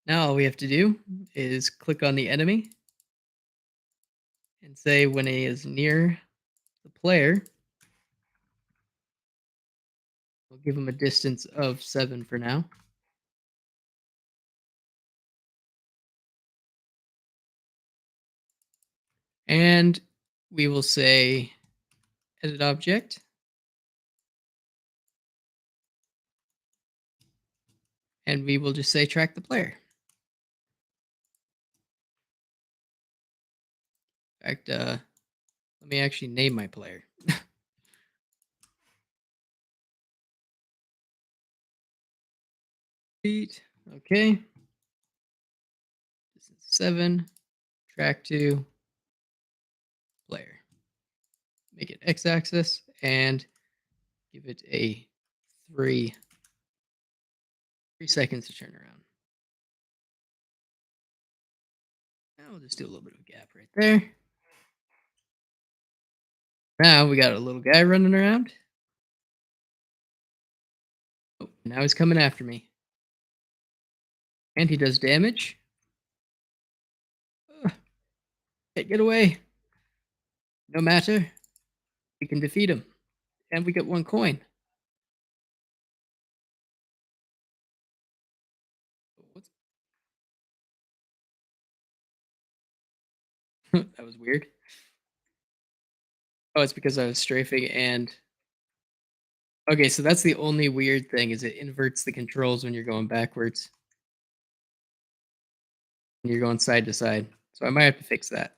Now all we have to do is click on the enemy and say when he is near the player, we'll give him a distance of 7 for now. And we will say edit object. And we will just say track the player. In fact, let me actually name my player. Feet. Okay. This is 7. Track to player. Make it x-axis and give it a 3 seconds to turn around. Now we'll just do a little bit of a gap right there. Now we got a little guy running around. Oh, now he's coming after me. And he does damage. Ugh, can't get away. No matter. We can defeat him. And we get 1 coin. What's that was weird. Oh, it's because I was strafing and okay, so that's the only weird thing is it inverts the controls when you're going backwards. When you're going side to side. So I might have to fix that.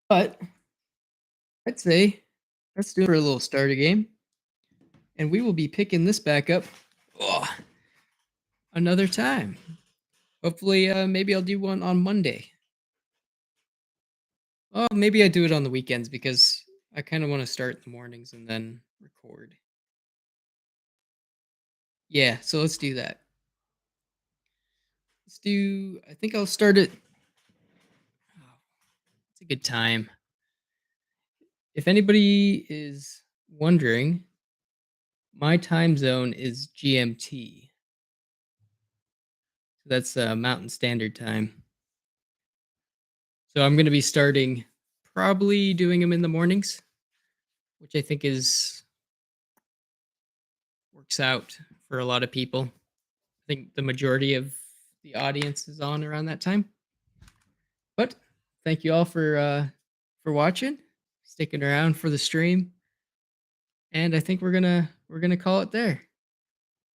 But I'd say let's do it for a little starter game. And we will be picking this back up another time. Hopefully, maybe I'll do one on Monday. Oh, maybe I do it on the weekends because I kind of want to start in the mornings and then record. Yeah, so let's do that. I think I'll start it. Oh, it's a good time. If anybody is wondering, my time zone is GMT. So that's Mountain Standard Time. So I'm going to be starting probably doing them in the mornings, which I think is works out for a lot of people. think the majority of the audience is on around that time. But thank you all for watching, sticking around for the stream, and I think we're gonna call it there.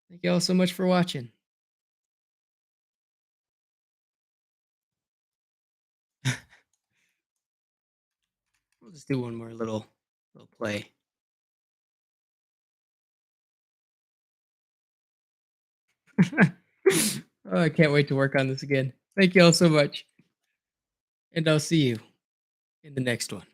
Thank you all so much for watching. We'll just do one more little play. Oh, I can't wait to work on this again. Thank you all so much, and I'll see you in the next one.